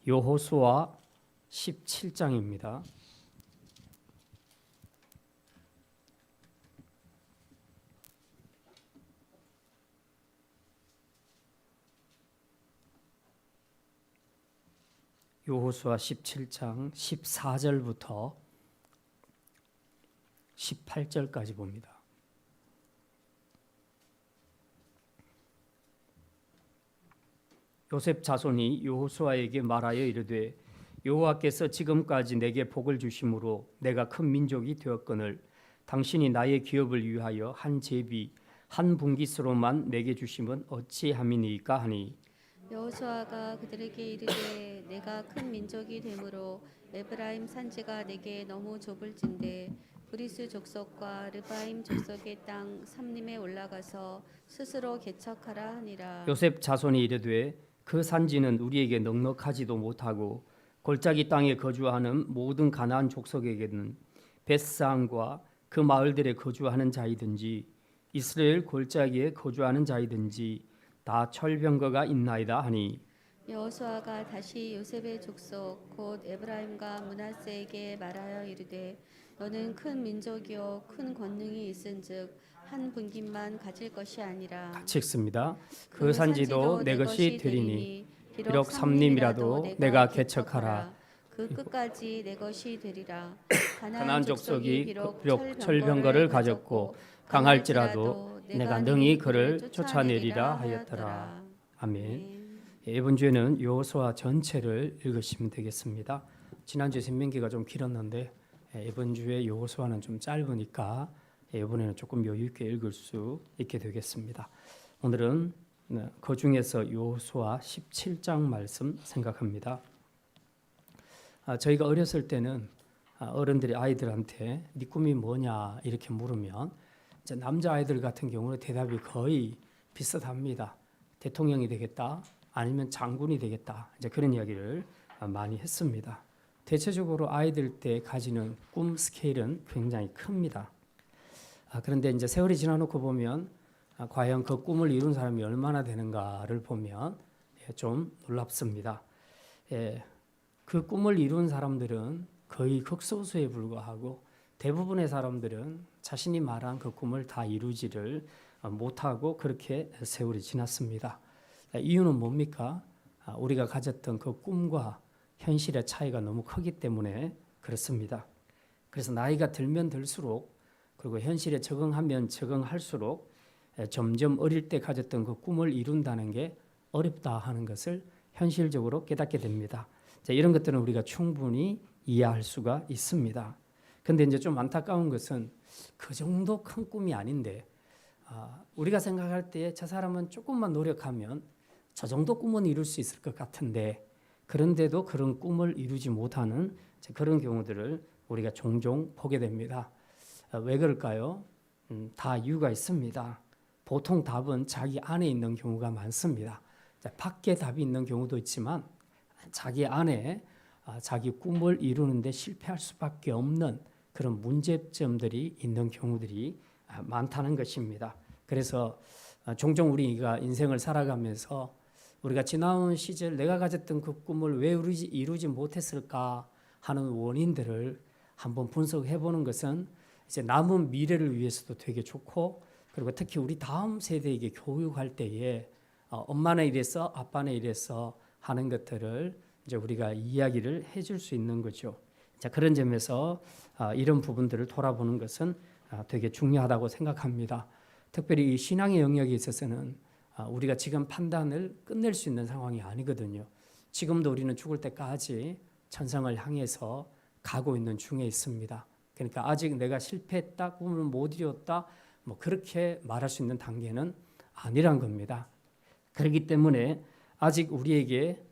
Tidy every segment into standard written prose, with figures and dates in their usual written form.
여호수아 17장입니다. 여호수아 17장 14절부터 18절까지 봅니다. 요셉 자손이 여호수아에게 말하여 이르되 여호와께서 지금까지 내게 복을 주심으로 내가 큰 민족이 되었거늘 당신이 나의 기업을 위하여 한 제비 한 분깃으로만 내게 주심은 어찌함이니까 하니 여호수아가 그들에게 이르되 내가 큰 민족이 되므로 에브라임 산지가 내게 너무 좁을진대 브리스 족속과 르바임 족속의 땅 삼림에 올라가서 스스로 개척하라 하니라. 요셉 자손이 이르되 그 산지는 우리에게 넉넉하지도 못하고 골짜기 땅에 거주하는 모든 가나안 족속에게는 벳사안과 그 마을들에 거주하는 자이든지 이스라엘 골짜기에 거주하는 자이든지 다 철병거가 있나이다 하니 여호수아가 다시 요셉의 족속 곧 에브라임과 므낫세에게 말하여 이르되 너는 큰 민족이요 큰 권능이 있은즉 한 분깃만 가질 것이 아니라 같이 읽습니다. 그 산지도 내 것이 되리니 비록 삼림이라도 삼림이라도 내가 개척하라. 그 끝까지 내 것이 되리라. 가나안 족속이 비록 철병거를 가졌고 강할지라도 내가 능히 그를 쫓아내리라 하였더라. 아멘. 이번 주에는 여호수아 전체를 읽으시면 되겠습니다. 지난주에 신명기가 좀 길었는데 이번 주에 여호수아는 좀 짧으니까 이번에는 조금 여유 있게 읽을 수 있게 되겠습니다. 오늘은 그 중에서 여호수아 17장 말씀 생각합니다. 저희가 어렸을 때는 어른들이 아이들한테 네 꿈이 뭐냐 이렇게 물으면 이제 남자 아이들 같은 경우는 대답이 거의 비슷합니다. 대통령이 되겠다, 아니면 장군이 되겠다. 이제 그런 이야기를 많이 했습니다. 대체적으로 아이들 때 가지는 꿈 스케일은 굉장히 큽니다. 그런데 이제 세월이 지나놓고 보면 과연 그 꿈을 이룬 사람이 얼마나 되는가를 보면 좀 놀랍습니다. 그 꿈을 이룬 사람들은 거의 극소수에 불과하고 대부분의 사람들은 자신이 말한 그 꿈을 다 이루지를 못하고 그렇게 세월이 지났습니다. 이유는 뭡니까? 우리가 가졌던 그 꿈과 현실의 차이가 너무 크기 때문에 그렇습니다. 그래서 나이가 들면 들수록 그리고 현실에 적응하면 적응할수록 점점 어릴 때 가졌던 그 꿈을 이룬다는 게 어렵다 하는 것을 현실적으로 깨닫게 됩니다. 이런 것들은 우리가 충분히 이해할 수가 있습니다. 근데 이제 좀 안타까운 것은 그 정도 큰 꿈이 아닌데 우리가 생각할 때 저 사람은 조금만 노력하면 저 정도 꿈은 이룰 수 있을 것 같은데 그런데도 그런 꿈을 이루지 못하는 그런 경우들을 우리가 종종 보게 됩니다. 왜 그럴까요? 다 이유가 있습니다. 보통 답은 자기 안에 있는 경우가 많습니다. 밖에 답이 있는 경우도 있지만 자기 안에 자기 꿈을 이루는데 실패할 수밖에 없는 그런 문제점들이 있는 경우들이 많다는 것입니다. 그래서 종종 우리가 인생을 살아가면서 우리가 지나온 시절 내가 가졌던 그 꿈을 왜 이루지 못했을까 하는 원인들을 한번 분석해 보는 것은 이제 남은 미래를 위해서도 되게 좋고 그리고 특히 우리 다음 세대에게 교육할 때에 엄마는 이랬어, 아빠는 이랬어 하는 것들을 이제 우리가 이야기를 해줄 수 있는 거죠. 자, 그런 점에서 이런 부분들을 돌아보는 것은 되게 중요하다고 생각합니다. 특별히 이 신앙의 영역에 있어서는 우리가 지금 판단을 끝낼 수 있는 상황이 아니거든요. 지금도 우리는 죽을 때까지 천상을 향해서 가고 있는 중에 있습니다. 그러니까 아직 내가 실패했다, 꿈을 못 이뤘다, 뭐 그렇게 말할 수 있는 단계는 아니란 겁니다. 그렇기 때문에 아직 우리에게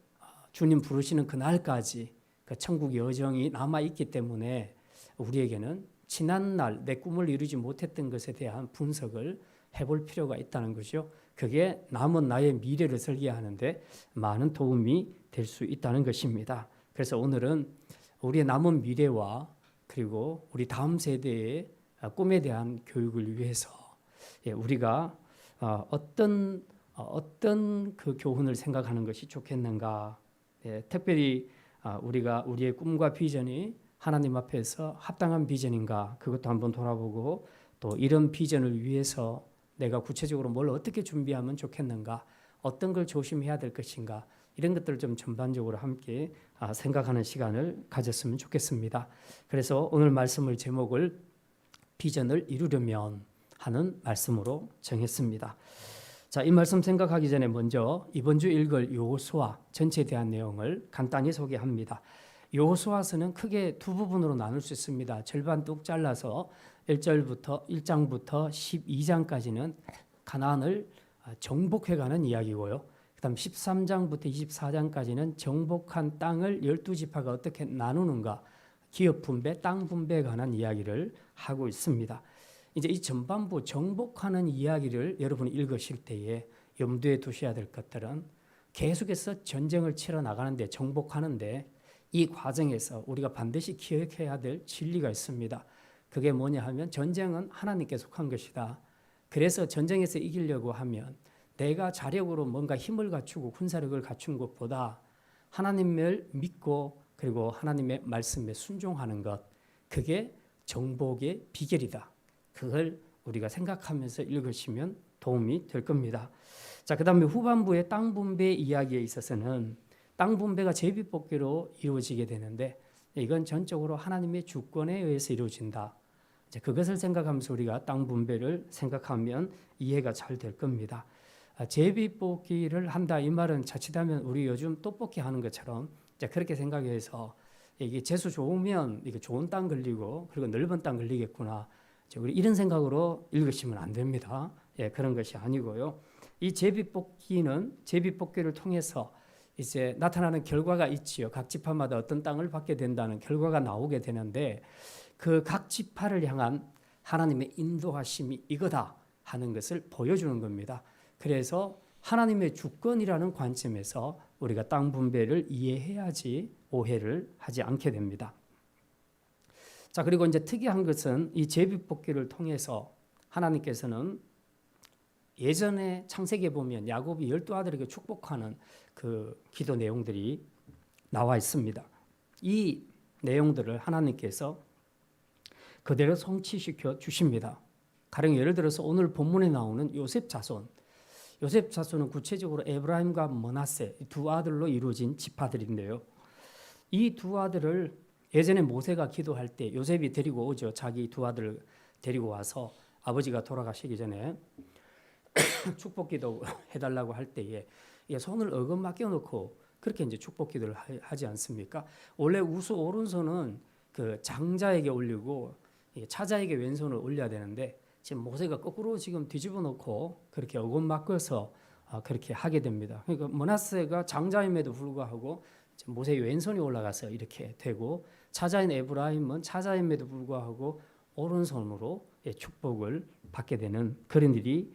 주님 부르시는 그날까지 그 천국의 여정이 남아있기 때문에 우리에게는 지난날 내 꿈을 이루지 못했던 것에 대한 분석을 해볼 필요가 있다는 거죠. 그게 남은 나의 미래를 설계하는데 많은 도움이 될 수 있다는 것입니다. 그래서 오늘은 우리의 남은 미래와 그리고 우리 다음 세대의 꿈에 대한 교육을 위해서 우리가 어떤 그 교훈을 생각하는 것이 좋겠는가 특별히 우리가 우리의 꿈과 비전이 하나님 앞에서 합당한 비전인가 그것도 한번 돌아보고 또 이런 비전을 위해서 내가 구체적으로 뭘 어떻게 준비하면 좋겠는가 어떤 걸 조심해야 될 것인가 이런 것들을 좀 전반적으로 함께 생각하는 시간을 가졌으면 좋겠습니다. 그래서 오늘 말씀을 제목을 비전을 이루려면 하는 말씀으로 정했습니다. 자, 이 말씀 생각하기 전에 먼저 이번 주 읽을 여호수아 전체에 대한 내용을 간단히 소개합니다. 여호수아서는 크게 두 부분으로 나눌 수 있습니다. 절반 뚝 잘라서 1장부터 12장까지는 가나안을 정복해가는 이야기고요. 그다음 13장부터 24장까지는 정복한 땅을 12지파가 어떻게 나누는가 기업 분배, 땅 분배에 관한 이야기를 하고 있습니다. 이제 이 전반부 정복하는 이야기를 여러분이 읽으실 때에 염두에 두셔야 될 것들은 계속해서 전쟁을 치러 나가는데 정복하는데 이 과정에서 우리가 반드시 기억해야 될 진리가 있습니다. 그게 뭐냐 하면 전쟁은 하나님께 속한 것이다. 그래서 전쟁에서 이기려고 하면 내가 자력으로 뭔가 힘을 갖추고 군사력을 갖춘 것보다 하나님을 믿고 그리고 하나님의 말씀에 순종하는 것 그게 정복의 비결이다. 그걸 우리가 생각하면서 읽으시면 도움이 될 겁니다. 자, 그다음에 후반부의 땅 분배 이야기에 있어서는 땅 분배가 제비뽑기로 이루어지게 되는데 이건 전적으로 하나님의 주권에 의해서 이루어진다. 이제 그것을 생각하면서 우리가 땅 분배를 생각하면 이해가 잘 될 겁니다. 제비뽑기를 한다 이 말은 자칫하면 우리 요즘 떡볶이 하는 것처럼 이제 그렇게 생각해서 이게 재수 좋으면 이게 좋은 땅 걸리고 그리고 넓은 땅 걸리겠구나. 우리 이런 생각으로 읽으시면 안 됩니다. 그런 것이 아니고요. 이 제비뽑기를 통해서 이제 나타나는 결과가 있지요. 각 지파마다 어떤 땅을 받게 된다는 결과가 나오게 되는데 그 각 지파를 향한 하나님의 인도하심이 이거다 하는 것을 보여주는 겁니다. 그래서 하나님의 주권이라는 관점에서 우리가 땅 분배를 이해해야지 오해를 하지 않게 됩니다. 자, 그리고 이제 특이한 것은 이 제비뽑기를 통해서 하나님께서는 예전에 창세기에 보면 야곱이 12아들에게 축복하는 그 기도 내용들이 나와 있습니다. 이 내용들을 하나님께서 그대로 성취시켜 주십니다. 가령 예를 들어서 오늘 본문에 나오는 요셉 자손은 구체적으로 에브라임과 므낫세 두 아들로 이루어진 지파들인데요. 이 두 아들을 예전에 모세가 기도할 때 요셉이 데리고 오죠. 자기 두 아들을 데리고 와서 아버지가 돌아가시기 전에 축복기도 해달라고 할 때에 손을 어긋맞게 놓고 그렇게 이제 축복기도를 하지 않습니까? 원래 우수 오른손은 그 장자에게 올리고 차자에게 왼손을 올려야 되는데 지금 모세가 거꾸로 지금 뒤집어 놓고 그렇게 어긋맞고서 그렇게 하게 됩니다. 그러니까 므낫세가 장자임에도 불구하고 모세의 왼손이 올라가서 이렇게 되고 차자인 에브라임은 차자임에도 불구하고 오른손으로 축복을 받게 되는 그런 일이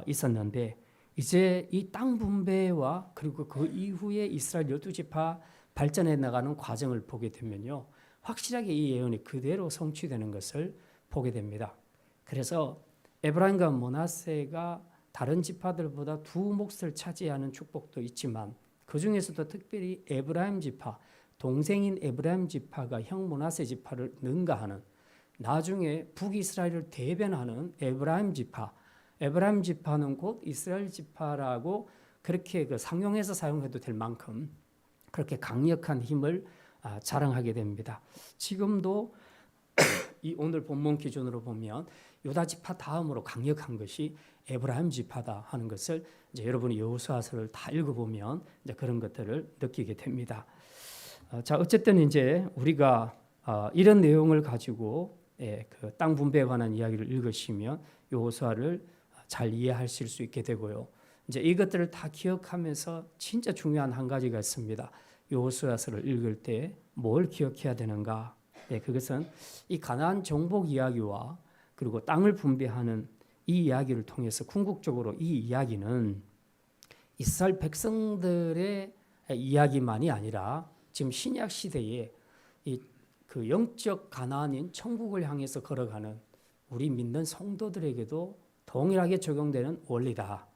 있었는데 이제 이 땅 분배와 그리고 그 이후에 이스라엘 12지파 발전해 나가는 과정을 보게 되면요. 확실하게 이 예언이 그대로 성취되는 것을 보게 됩니다. 그래서 에브라임과 므낫세가 다른 지파들보다 두 몫을 차지하는 축복도 있지만 그 중에서도 특별히 에브라임 지파, 동생인 에브라임 지파가 형 므낫세 지파를 능가하는 나중에 북이스라엘을 대변하는 에브라임 지파는 곧 이스라엘 지파라고 그렇게 그 상용해서 사용해도 될 만큼 그렇게 강력한 힘을 자랑하게 됩니다. 지금도 이 오늘 본문 기준으로 보면 유다 지파 다음으로 강력한 것이 에브라임 지파다 하는 것을 이제 여러분이 여호수아서를 다 읽어보면 이제 그런 것들을 느끼게 됩니다. 자, 어쨌든 이제 우리가 이런 내용을 가지고 그 땅 분배에 관한 이야기를 읽으시면 여호수아를 잘 이해하실 수 있게 되고요. 이제 이것들을 다 기억하면서 진짜 중요한 한 가지가 있습니다. 여호수아서를 읽을 때 뭘 기억해야 되는가? 그것은 이 가나안 정복 이야기와 그리고 땅을 분배하는 이 이야기를 통해서 궁극적으로 이 이야기는 이스라엘 백성들의 이야기만이 아니라 지금 신약 시대에 그 영적 가나안인 천국을 향해서 걸어가는 우리 믿는 성도들에게도 동일하게 적용되는 원리다.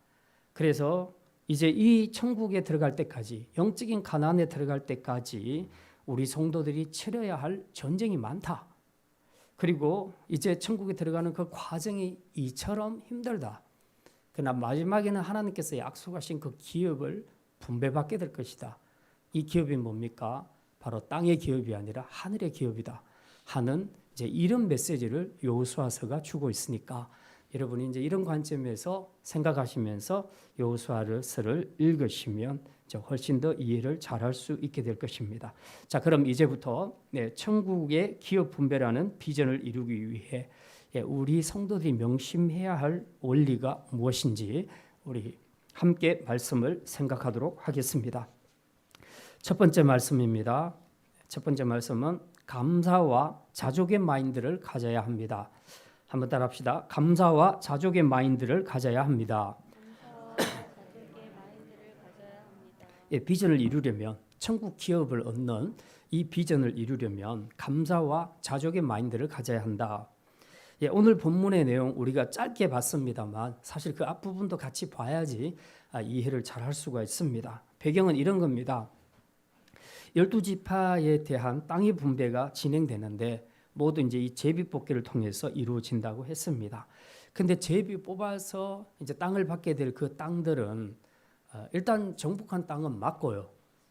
그래서 이제 이 천국에 들어갈 때까지, 영적인 가나안에 들어갈 때까지 우리 성도들이 치러야 할 전쟁이 많다. 그리고 이제 천국에 들어가는 그 과정이 이처럼 힘들다. 그러나 마지막에는 하나님께서 약속하신 그 기업을 분배받게 될 것이다. 이 기업이 뭡니까? 바로 땅의 기업이 아니라 하늘의 기업이다 하는 이제 이런 메시지를 여호수아서가 주고 있으니까 여러분이 이제 이런 관점에서 생각하시면서 여호수아서를 읽으시면 이제 훨씬 더 이해를 잘할 수 있게 될 것입니다. 자, 그럼 이제부터 천국의 기업 분배라는 비전을 이루기 위해 우리 성도들이 명심해야 할 원리가 무엇인지 우리 함께 말씀을 생각하도록 하겠습니다. 첫 번째 말씀입니다. 첫 번째 말씀은 감사와 자족의 마인드를 가져야 합니다. 한번 따라합시다. 감사와 자족의 마인드를 가져야 합니다. 비전을 이루려면, 천국 기업을 얻는 이 비전을 이루려면 감사와 자족의 마인드를 가져야 한다. 오늘 본문의 내용 우리가 짧게 봤습니다만 사실 그 앞부분도 같이 봐야지 이해를 잘 할 수가 있습니다. 배경은 이런 겁니다. 12지파에 대한 땅의 분배가 진행되는데 모두 이제 이 제비뽑기를 통해서 이루어진다고 했습니다. 근데 제비 뽑아서 이제 땅을 받게 될 그 땅들은 일단 정복한 땅은 맞고요.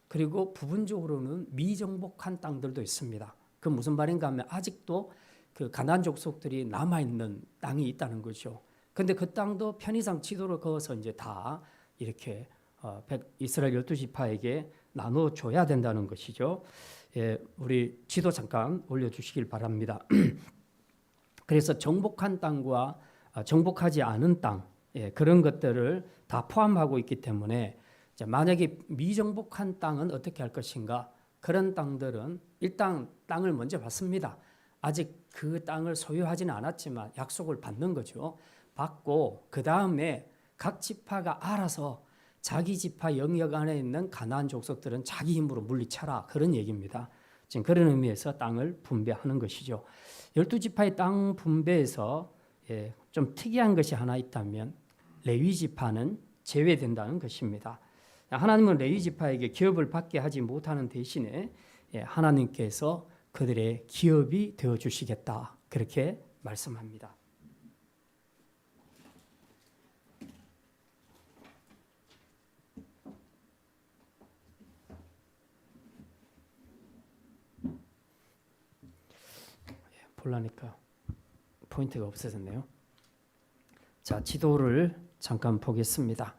그리고 부분적으로는 미정복한 땅들도 있습니다. 그 무슨 말인가 하면 아직도 그 가나안 족속들이 남아 있는 땅이 있다는 거죠. 근데 그 땅도 편의상 지도를 그어서 이제 다 이렇게 이스라엘 12지파에게 나눠 줘야 된다는 것이죠. 우리 지도 잠깐 올려주시길 바랍니다. 그래서 정복한 땅과 정복하지 않은 땅 그런 것들을 다 포함하고 있기 때문에 만약에 미정복한 땅은 어떻게 할 것인가? 그런 땅들은 일단 땅을 먼저 받습니다. 아직 그 땅을 소유하지는 않았지만 약속을 받는 거죠. 받고 그 다음에 각 지파가 알아서 자기 지파 영역 안에 있는 가나안 족속들은 자기 힘으로 물리쳐라 그런 얘기입니다. 지금 그런 의미에서 땅을 분배하는 것이죠. 12지파의 땅 분배에서 좀 특이한 것이 하나 있다면 레위 지파는 제외된다는 것입니다. 하나님은 레위 지파에게 기업을 받게 하지 못하는 대신에 하나님께서 그들의 기업이 되어 주시겠다 그렇게 말씀합니다. 보려니까 포인트가 없어졌네요. 자, 지도를 잠깐 보겠습니다.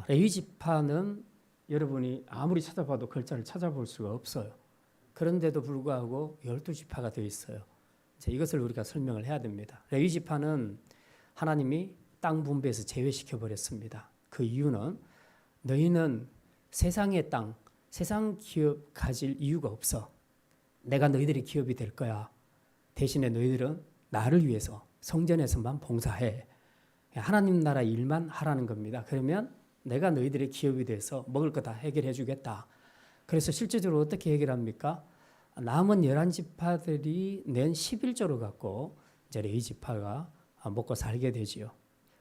레위 지파는 여러분이 아무리 찾아봐도 글자를 찾아볼 수가 없어요. 그런데도 불구하고 12지파가 되어 있어요. 이것을 우리가 설명을 해야 됩니다. 레위 지파는 하나님이 땅 분배에서 제외시켜 버렸습니다. 그 이유는 너희는 세상의 땅, 세상 기업 가질 이유가 없어. 내가 너희들의 기업이 될 거야. 대신에 너희들은 나를 위해서 성전에서만 봉사해. 하나님 나라 일만 하라는 겁니다. 그러면 내가 너희들의 기업이 돼서 먹을 거 다 해결해 주겠다. 그래서 실제적으로 어떻게 해결합니까? 남은 11지파들이 낸 11조를 갖고 이제 레위 지파가 먹고 살게 되지요.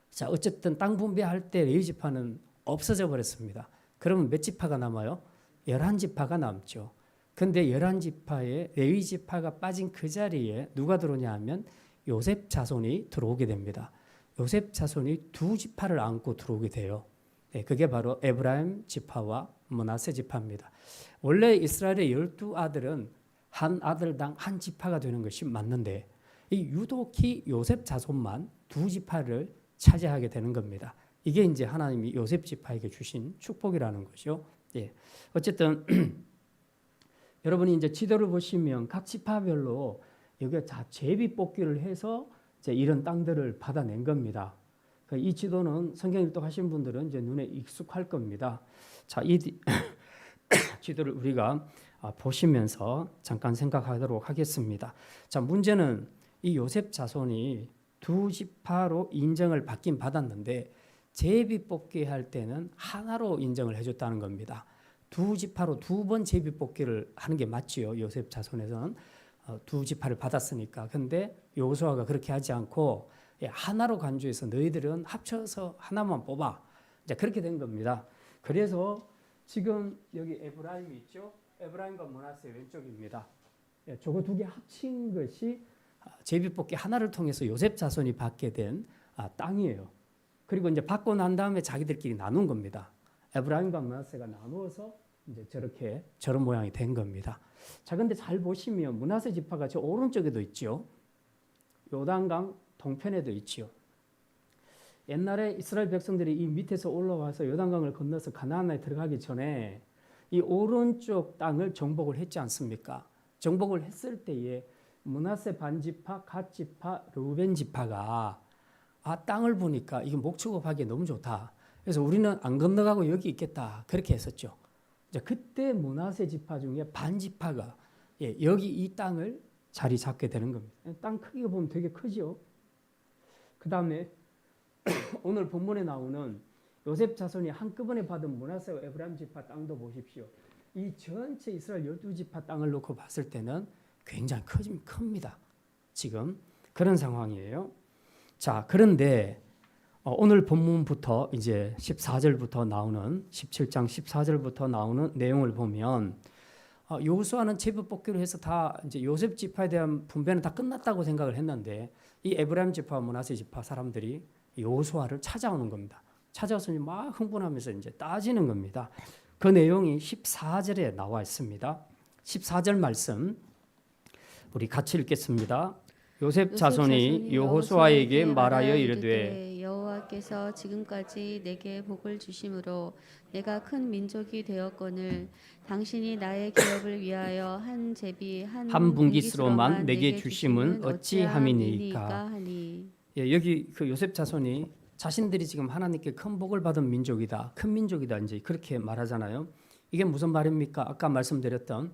자, 어쨌든 땅 분배할 때 레위 지파는 없어져 버렸습니다. 그러면 몇 지파가 남아요? 11지파가 남죠. 근데 11지파에 레위 지파가 빠진 그 자리에 누가 들어오냐 하면 요셉 자손이 들어오게 됩니다. 요셉 자손이 두 지파를 안고 들어오게 돼요. 그게 바로 에브라임 지파와 므낫세 지파입니다. 원래 이스라엘의 12아들은 한 아들당 한 지파가 되는 것이 맞는데 이 유독히 요셉 자손만 두 지파를 차지하게 되는 겁니다. 이게 이제 하나님이 요셉 지파에게 주신 축복이라는 거죠. 어쨌든 여러분이 이제 지도를 보시면 각 지파별로 여기가 다 제비 뽑기를 해서 이제 이런 땅들을 받아낸 겁니다. 이 지도는 성경 일독하신 분들은 이제 눈에 익숙할 겁니다. 자, 이 지도를 우리가 보시면서 잠깐 생각하도록 하겠습니다. 자, 문제는 이 요셉 자손이 두 지파로 인정을 받긴 받았는데 제비 뽑기 할 때는 하나로 인정을 해줬다는 겁니다. 두 지파로 두 번 제비 뽑기를 하는 게 맞지요. 요셉 자손에서는 두 지파를 받았으니까. 근데 여호수아가 그렇게 하지 않고 하나로 간주해서 너희들은 합쳐서 하나만 뽑아. 이제 그렇게 된 겁니다. 그래서 지금 여기 에브라임이 있죠. 에브라임과 므낫세 왼쪽입니다. 예, 저거 두 개 합친 것이 제비뽑기 하나를 통해서 요셉 자손이 받게 된 땅이에요. 그리고 이제 받고 난 다음에 자기들끼리 나눈 겁니다. 에브라임과 므낫세가 나누어서 이제 저런 모양이 된 겁니다. 자, 근데 잘 보시면 므낫세 지파가 저 오른쪽에도 있죠. 요단강 동편에도 있지요. 옛날에 이스라엘 백성들이 이 밑에서 올라와서 요단강을 건너서 가나안에 들어가기 전에 이 오른쪽 땅을 정복을 했지 않습니까? 정복을 했을 때에 므낫세 반지파, 갓 지파, 르우벤 지파가 땅을 보니까 이게 목축업하기 너무 좋다. 그래서 우리는 안 건너가고 여기 있겠다. 그렇게 했었죠. 이제 그때 므낫세 지파 중에 반 지파가 여기 이 땅을 자리 잡게 되는 겁니다. 땅 크기가 보면 되게 크죠. 그 다음에 오늘 본문에 나오는 요셉 자손이 한꺼번에 받은 므낫세와 에브라임 지파 땅도 보십시오. 이 전체 이스라엘 12지파 땅을 놓고 봤을 때는 굉장히 큽니다. 지금 그런 상황이에요. 자, 그런데 오늘 본문부터 이제 14절부터 나오는 17장 14절부터 나오는 내용을 보면 여호수아는 제비 뽑기로 해서 다 이제 요셉 지파에 대한 분배는 다 끝났다고 생각을 했는데 이 에브라임 지파, 므낫세 지파 사람들이 여호수아를 찾아오는 겁니다. 찾아와서 막 흥분하면서 이제 따지는 겁니다. 그 내용이 14절에 나와 있습니다. 14절 말씀 우리 같이 읽겠습니다. 요셉 자손이 여호수아에게 말하여 이르되 여호와께서 지금까지 내게 복을 주심으로 내가 큰 민족이 되었거늘 당신이 나의 기업을 위하여 한 제비 한 분깃으로만 내게 주심은 어찌함이니까. 하니. 예, 여기 그 요셉 자손이 자신들이 지금 하나님께 큰 복을 받은 민족이다, 큰 민족이다 이제 그렇게 말하잖아요. 이게 무슨 말입니까? 아까 말씀드렸던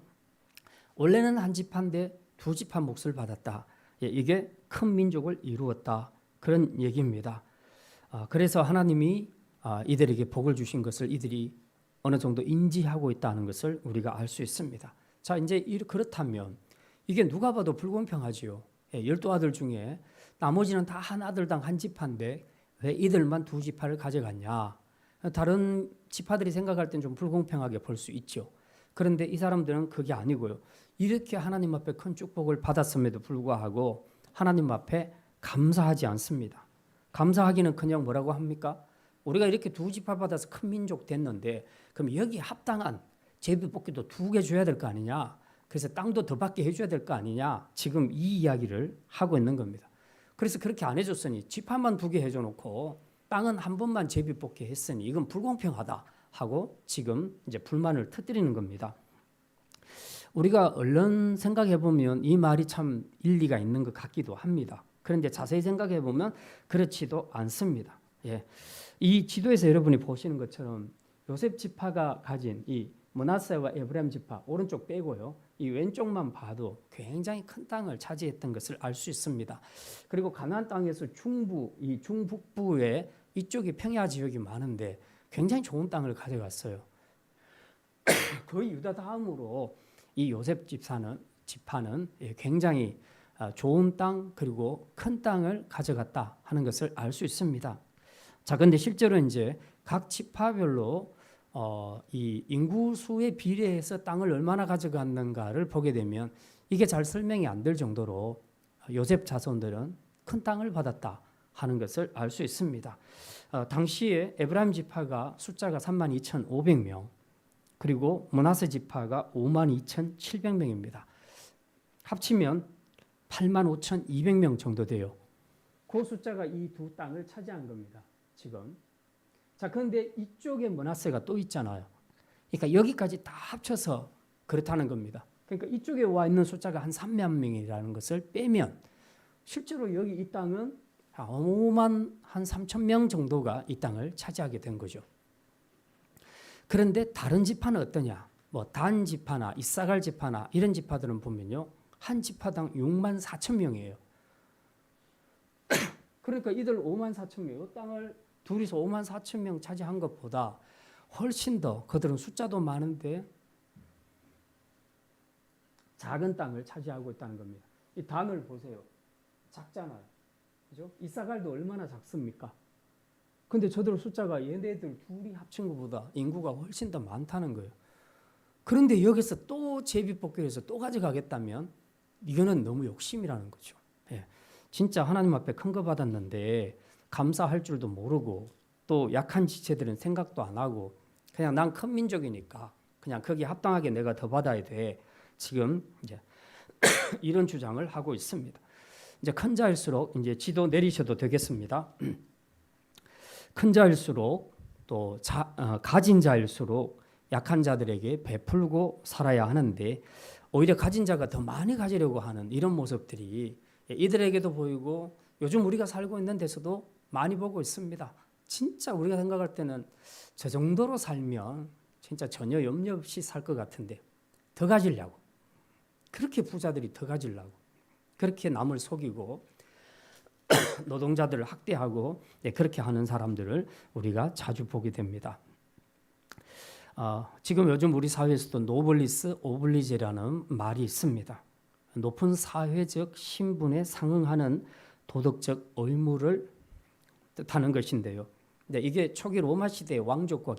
원래는 한 지파인데 두 지파 몫을 받았다. 예, 이게 큰 민족을 이루었다 그런 얘기입니다. 그래서 하나님이 이들에게 복을 주신 것을 이들이 어느 정도 인지하고 있다는 것을 우리가 알 수 있습니다. 자, 이제 그렇다면 이게 누가 봐도 불공평하지요. 예, 12아들 중에 나머지는 다 한 아들당 한 지파인데 왜 이들만 두 지파를 가져갔냐? 다른 지파들이 생각할 땐 좀 불공평하게 볼 수 있죠. 그런데 이 사람들은 그게 아니고요. 이렇게 하나님 앞에 큰 축복을 받았음에도 불구하고 하나님 앞에 감사하지 않습니다. 감사하기는 그냥 뭐라고 합니까? 우리가 이렇게 두 지파 받아서 큰 민족 됐는데 그럼 여기 합당한 제비뽑기도 2개 줘야 될 거 아니냐? 그래서 땅도 더 받게 해줘야 될 거 아니냐? 지금 이 이야기를 하고 있는 겁니다. 그래서 그렇게 안 해줬으니 지파만 2개 해줘놓고 땅은 한 번만 제비뽑기 했으니 이건 불공평하다 하고 지금 이제 불만을 터뜨리는 겁니다. 우리가 얼른 생각해 보면 이 말이 참 일리가 있는 것 같기도 합니다. 그런데 자세히 생각해 보면 그렇지도 않습니다. 예. 이 지도에서 여러분이 보시는 것처럼 요셉 지파가 가진 이 므낫세와 에브라임 지파 오른쪽 빼고요. 이 왼쪽만 봐도 굉장히 큰 땅을 차지했던 것을 알 수 있습니다. 그리고 가나안 땅에서 이 중북부에 이쪽이 평야 지역이 많은데 굉장히 좋은 땅을 가져갔어요. 거의 유다 다음으로 이 요셉 지파는 굉장히 좋은 땅 그리고 큰 땅을 가져갔다 하는 것을 알 수 있습니다. 자, 그런데 실제로 이제 각 지파별로 이 인구수에 비례해서 땅을 얼마나 가져갔는가를 보게 되면 이게 잘 설명이 안 될 정도로 요셉 자손들은 큰 땅을 받았다 하는 것을 알 수 있습니다. 당시에 에브라임 지파가 숫자가 32,500명 그리고 므낫세 지파가 52,700명입니다. 합치면 85,200명 정도 돼요. 그 숫자가 이 두 땅을 차지한 겁니다. 지금. 자, 그런데 이쪽에 므낫세가 또 있잖아요. 그러니까 여기까지 다 합쳐서 그렇다는 겁니다. 그러니까 이쪽에 와 있는 숫자가 한 3만 명이라는 것을 빼면 실제로 여기 이 땅은 5만 한 3천 명 정도가 이 땅을 차지하게 된 거죠. 그런데 다른 지파는 어떠냐? 뭐 단 지파나 이사갈 지파나 이런 지파들은 보면요. 한 지파당 6만 4천 명이에요. 그러니까 이들 5만 4천 명, 이 땅을 둘이서 5만 4천 명 차지한 것보다 훨씬 더 그들은 숫자도 많은데 작은 땅을 차지하고 있다는 겁니다. 이 단을 보세요. 작잖아요. 그죠? 이사갈도 얼마나 작습니까? 근데 저들 숫자가 얘네들 둘이 합친 것보다 인구가 훨씬 더 많다는 거예요. 그런데 여기서 또 제비뽑기해서 또 가져가겠다면 이거는 너무 욕심이라는 거죠. 예. 진짜 하나님 앞에 큰 거 받았는데 감사할 줄도 모르고 또 약한 지체들은 생각도 안 하고 그냥 난 큰 민족이니까 그냥 거기에 합당하게 내가 더 받아야 돼. 지금 이제 이런 주장을 하고 있습니다. 이제 큰 자일수록 이제 지도 내리셔도 되겠습니다. 큰 자일수록 또 가진 자일수록 약한 자들에게 베풀고 살아야 하는데 오히려 가진 자가 더 많이 가지려고 하는 이런 모습들이 이들에게도 보이고 요즘 우리가 살고 있는 데서도 많이 보고 있습니다. 진짜 우리가 생각할 때는 저 정도로 살면 진짜 전혀 염려 없이 살 것 같은데 더 가지려고 그렇게 부자들이 더 가지려고 그렇게 남을 속이고 노동자들을 학대하고 그렇게 하는 사람들을 우리가 자주 보게 됩니다. 지금 요즘 우리 사회에서도 노블리스 오블리제라는 말이 있습니다. 높은 사회적 신분에 상응하는 도덕적 의무를 뜻하는 것인데요. 이게 초기 로마 시대의 왕족과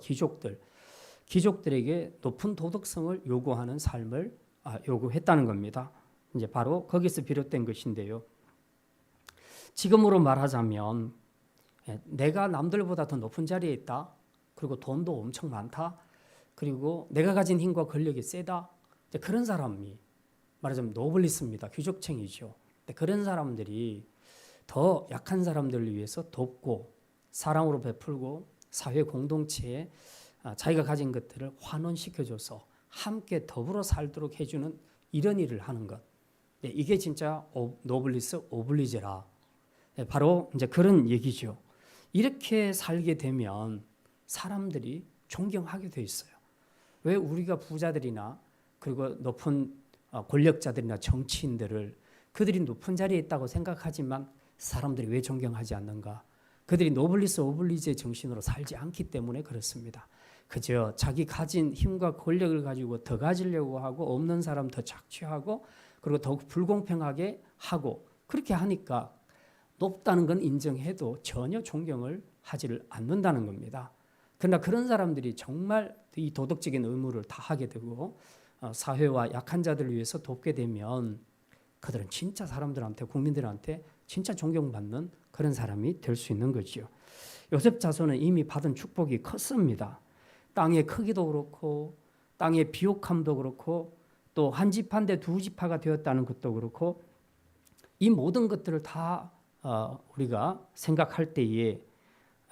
귀족들에게 높은 도덕성을 요구하는 삶을 요구했다는 겁니다. 이제 바로 거기서 비롯된 것인데요. 지금으로 말하자면 내가 남들보다 더 높은 자리에 있다. 그리고 돈도 엄청 많다. 그리고 내가 가진 힘과 권력이 세다. 그런 사람이 말하자면 노블리스입니다. 귀족층이죠. 그런 사람들이 더 약한 사람들을 위해서 돕고 사랑으로 베풀고 사회 공동체에 자기가 가진 것들을 환원시켜줘서 함께 더불어 살도록 해주는 이런 일을 하는 것. 이게 진짜 노블리스 오블리제라. 바로 이제 그런 얘기죠. 이렇게 살게 되면 사람들이 존경하게 돼 있어요. 왜 우리가 부자들이나 그리고 높은 권력자들이나 정치인들을 그들이 높은 자리에 있다고 생각하지만 사람들이 왜 존경하지 않는가? 그들이 노블리스 오블리제 정신으로 살지 않기 때문에 그렇습니다. 그저 자기 가진 힘과 권력을 가지고 더 가지려고 하고 없는 사람 더 착취하고 그리고 더욱 불공평하게 하고 그렇게 하니까 높다는 건 인정해도 전혀 존경을 하지를 않는다는 겁니다. 그러나 그런 사람들이 정말 이 도덕적인 의무를 다하게 되고 사회와 약한 자들을 위해서 돕게 되면 그들은 진짜 사람들한테 국민들한테 진짜 존경받는 그런 사람이 될 수 있는 거죠. 요셉 자손은 이미 받은 축복이 컸습니다. 땅의 크기도 그렇고 땅의 비옥함도 그렇고 또 한 지파인데 두 지파가 되었다는 것도 그렇고 이 모든 것들을 다 우리가 생각할 때에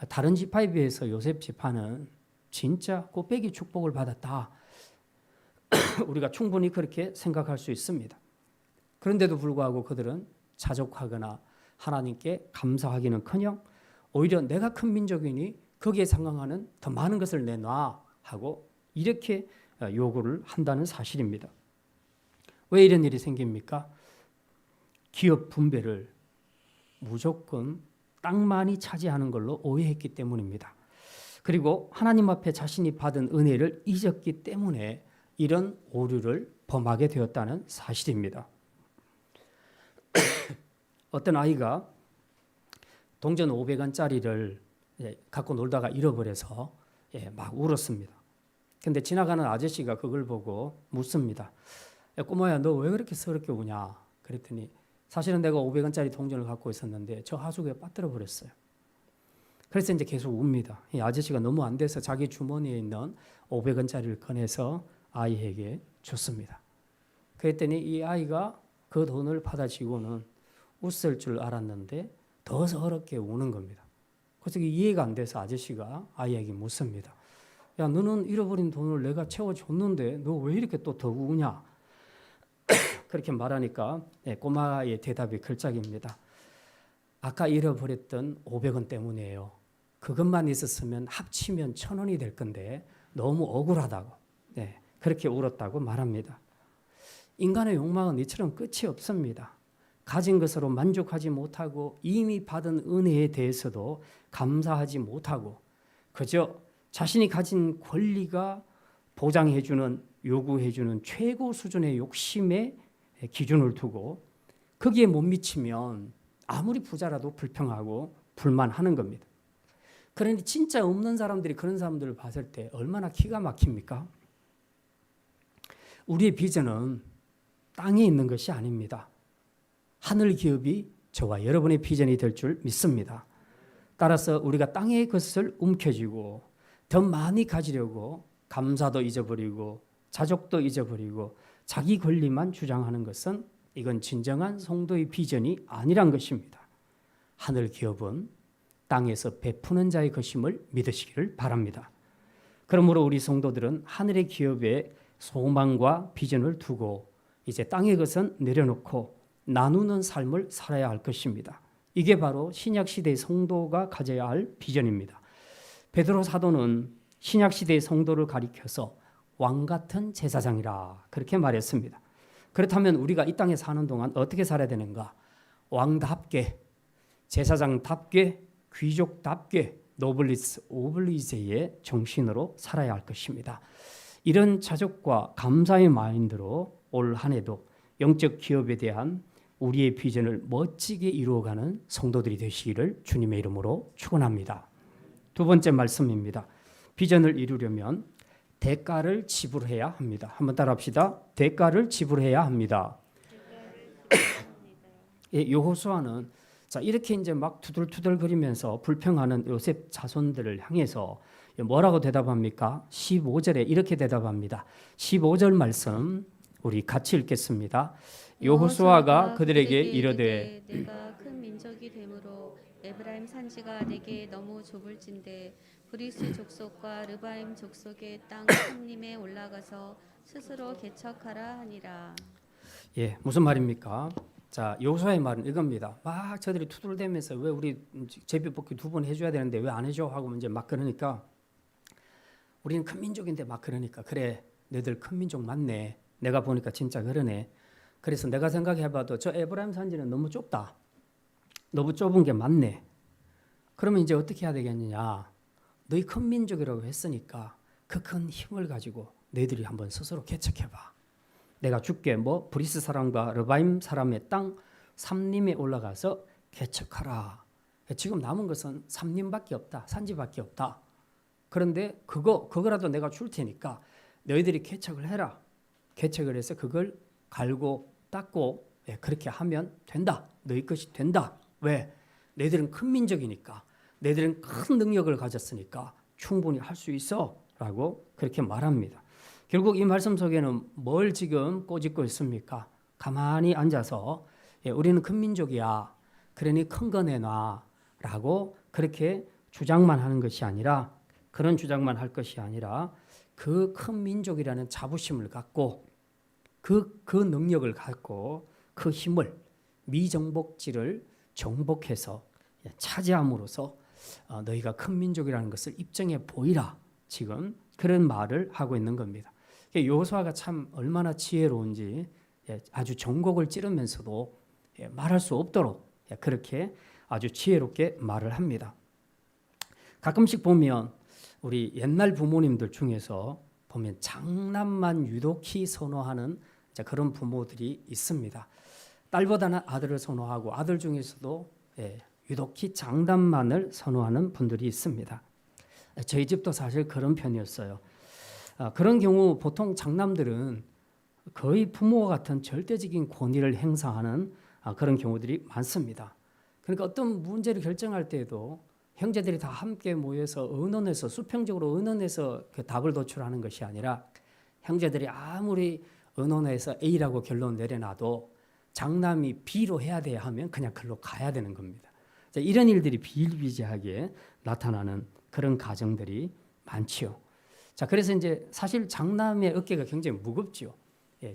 다른 지파에 비해서 요셉 지파는 진짜 곱배기 축복을 받았다. 우리가 충분히 그렇게 생각할 수 있습니다. 그런데도 불구하고 그들은 자족하거나 하나님께 감사하기는커녕 오히려 내가 큰 민족이니 거기에 상응하는 더 많은 것을 내놔 하고 이렇게 요구를 한다는 사실입니다. 왜 이런 일이 생깁니까? 기업 분배를 무조건 땅만이 차지하는 걸로 오해했기 때문입니다. 그리고 하나님 앞에 자신이 받은 은혜를 잊었기 때문에 이런 오류를 범하게 되었다는 사실입니다. 어떤 아이가 동전 500원짜리를 갖고 놀다가 잃어버려서 막 울었습니다. 근데 지나가는 아저씨가 그걸 보고 묻습니다. 야, 꼬마야, 너 왜 그렇게 서럽게 우냐? 그랬더니 사실은 내가 500원짜리 동전을 갖고 있었는데 저 하수구에 빠뜨려 버렸어요. 그래서 이제 계속 웁니다. 이 아저씨가 너무 안 돼서 자기 주머니에 있는 500원짜리를 꺼내서 아이에게 줬습니다. 그랬더니 이 아이가 그 돈을 받아지고는 웃을 줄 알았는데 더 서럽게 우는 겁니다. 그래서 이해가 안 돼서 아저씨가 아이에게 묻습니다. 야, 너는 잃어버린 돈을 내가 채워줬는데 너 왜 이렇게 또 더 우냐? 그렇게 말하니까 꼬마의 대답이 걸작입니다. 아까 잃어버렸던 500원 때문이에요. 그것만 있었으면 합치면 1,000원이 될 건데 너무 억울하다고 그렇게 울었다고 말합니다. 인간의 욕망은 이처럼 끝이 없습니다. 가진 것으로 만족하지 못하고 이미 받은 은혜에 대해서도 감사하지 못하고 그저 자신이 가진 권리가 보장해주는 요구해주는 최고 수준의 욕심에 기준을 두고 거기에 못 미치면 아무리 부자라도 불평하고 불만하는 겁니다. 그러니 진짜 없는 사람들이 그런 사람들을 봤을 때 얼마나 기가 막힙니까? 우리의 비전은 땅에 있는 것이 아닙니다. 하늘 기업이 저와 여러분의 비전이 될 줄 믿습니다. 따라서 우리가 땅의 것을 움켜쥐고 더 많이 가지려고 감사도 잊어버리고 자족도 잊어버리고 자기 권리만 주장하는 것은 이건 진정한 성도의 비전이 아니란 것입니다. 하늘 기업은 땅에서 베푸는 자의 것임을 믿으시기를 바랍니다. 그러므로 우리 성도들은 하늘의 기업에 소망과 비전을 두고 이제 땅의 것은 내려놓고 나누는 삶을 살아야 할 것입니다. 이게 바로 신약 시대의 성도가 가져야 할 비전입니다. 베드로 사도는 신약 시대의 성도를 가리켜서 왕 같은 제사장이라 그렇게 말했습니다. 그렇다면 우리가 이 땅에 사는 동안 어떻게 살아야 되는가? 왕답게, 제사장답게, 귀족답게 노블리스 오블리제의 정신으로 살아야 할 것입니다. 이런 자족과 감사의 마인드로 올 한 해도 영적 기업에 대한 우리의 비전을 멋지게 이루어가는 성도들이 되시기를 주님의 이름으로 축원합니다. 두 번째 말씀입니다. 비전을 이루려면 대가를 지불해야 합니다. 한번 따라합시다. 대가를 지불해야 합니다. 예, 여호수아는 자 이렇게 이제 막 투덜투덜거리면서 불평하는 요셉 자손들을 향해서 뭐라고 대답합니까? 15절에 이렇게 대답합니다. 15절 말씀 우리 같이 읽겠습니다. 여호수아가 그들에게 이르되 내가 큰 민족이 되므로 에브라임 산지가 내게 너무 좁을진대 브리스 족속과 르바임 족속의 땅 삼림에 올라가서 스스로 개척하라 하니라. 예, 무슨 말입니까? 자, 여호수아의 말은 이겁니다. 막 저들이 투덜대면서 왜 우리 제비뽑기 2번 해줘야 되는데 왜 안 해줘 하고 이제 막 그러니까 우리는 큰 민족인데 막 그러니까 그래 너희들 큰 민족 맞네. 내가 보니까 진짜 그러네. 그래서 내가 생각해봐도 저 에브라임 산지는 너무 좁다. 너무 좁은 게 맞네. 그러면 이제 어떻게 해야 되겠느냐? 너희 큰 민족이라고 했으니까 그 큰 힘을 가지고 너희들이 한번 스스로 개척해봐. 내가 줄게 뭐 브리스 사람과 르바임 사람의 땅 삼림에 올라가서 개척하라. 지금 남은 것은 삼림밖에 없다. 산지밖에 없다. 그런데 그거라도 내가 줄 테니까 너희들이 개척을 해라. 개척을 해서 그걸 갈고 닦고 그렇게 하면 된다. 너희 것이 된다. 왜? 너희들은 큰 민족이니까. 너희들은 큰 능력을 가졌으니까 충분히 할 수 있어. 라고 그렇게 말합니다. 결국 이 말씀 속에는 뭘 지금 꼬집고 있습니까? 가만히 앉아서 우리는 큰 민족이야. 그러니 큰 거 내놔. 라고 그렇게 주장만 하는 것이 아니라 그런 주장만 할 것이 아니라 그 큰 민족이라는 자부심을 갖고 그 능력을 갖고 그 힘을 미정복지를 정복해서 차지함으로써 너희가 큰 민족이라는 것을 입증해 보이라. 지금 그런 말을 하고 있는 겁니다. 여호수아가 참 얼마나 지혜로운지 아주 정곡을 찌르면서도 말할 수 없도록 그렇게 아주 지혜롭게 말을 합니다. 가끔씩 보면 우리 옛날 부모님들 중에서 보면 장남만 유독히 선호하는 그런 부모들이 있습니다. 딸보다는 아들을 선호하고 아들 중에서도 유독히 장남만을 선호하는 분들이 있습니다. 저희 집도 사실 그런 편이었어요. 그런 경우 보통 장남들은 거의 부모와 같은 절대적인 권위를 행사하는 그런 경우들이 많습니다. 그러니까 어떤 문제를 결정할 때에도 형제들이 다 함께 모여서 의논해서 수평적으로 의논해서 그 답을 도출하는 것이 아니라 형제들이 아무리 의논해서 A라고 결론 내려놔도 장남이 B로 해야 돼야 하면 그냥 그걸로 가야 되는 겁니다. 이런 일들이 비일비재하게 나타나는 그런 가정들이 많지요. 자, 그래서 이제 사실 장남의 어깨가 굉장히 무겁지요.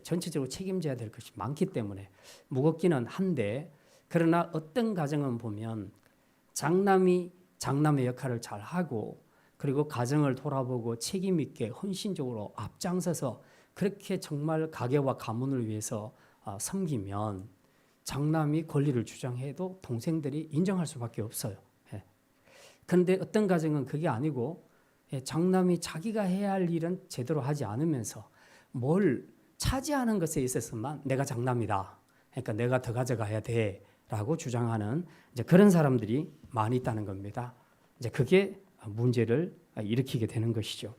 전체적으로 책임져야 될 것이 많기 때문에 무겁기는 한데 그러나 어떤 가정은 보면 장남이 장남의 역할을 잘 하고 그리고 가정을 돌아보고 책임 있게 헌신적으로 앞장서서 그렇게 정말 가게와 가문을 위해서 섬기면 장남이 권리를 주장해도 동생들이 인정할 수밖에 없어요. 그런데 어떤 가정은 그게 아니고 장남이 자기가 해야 할 일은 제대로 하지 않으면서 뭘 차지하는 것에 있어서만 내가 장남이다. 그러니까 내가 더 가져가야 돼라고 주장하는 이제 그런 사람들이 많이 있다는 겁니다. 이제 그게 문제를 일으키게 되는 것이죠.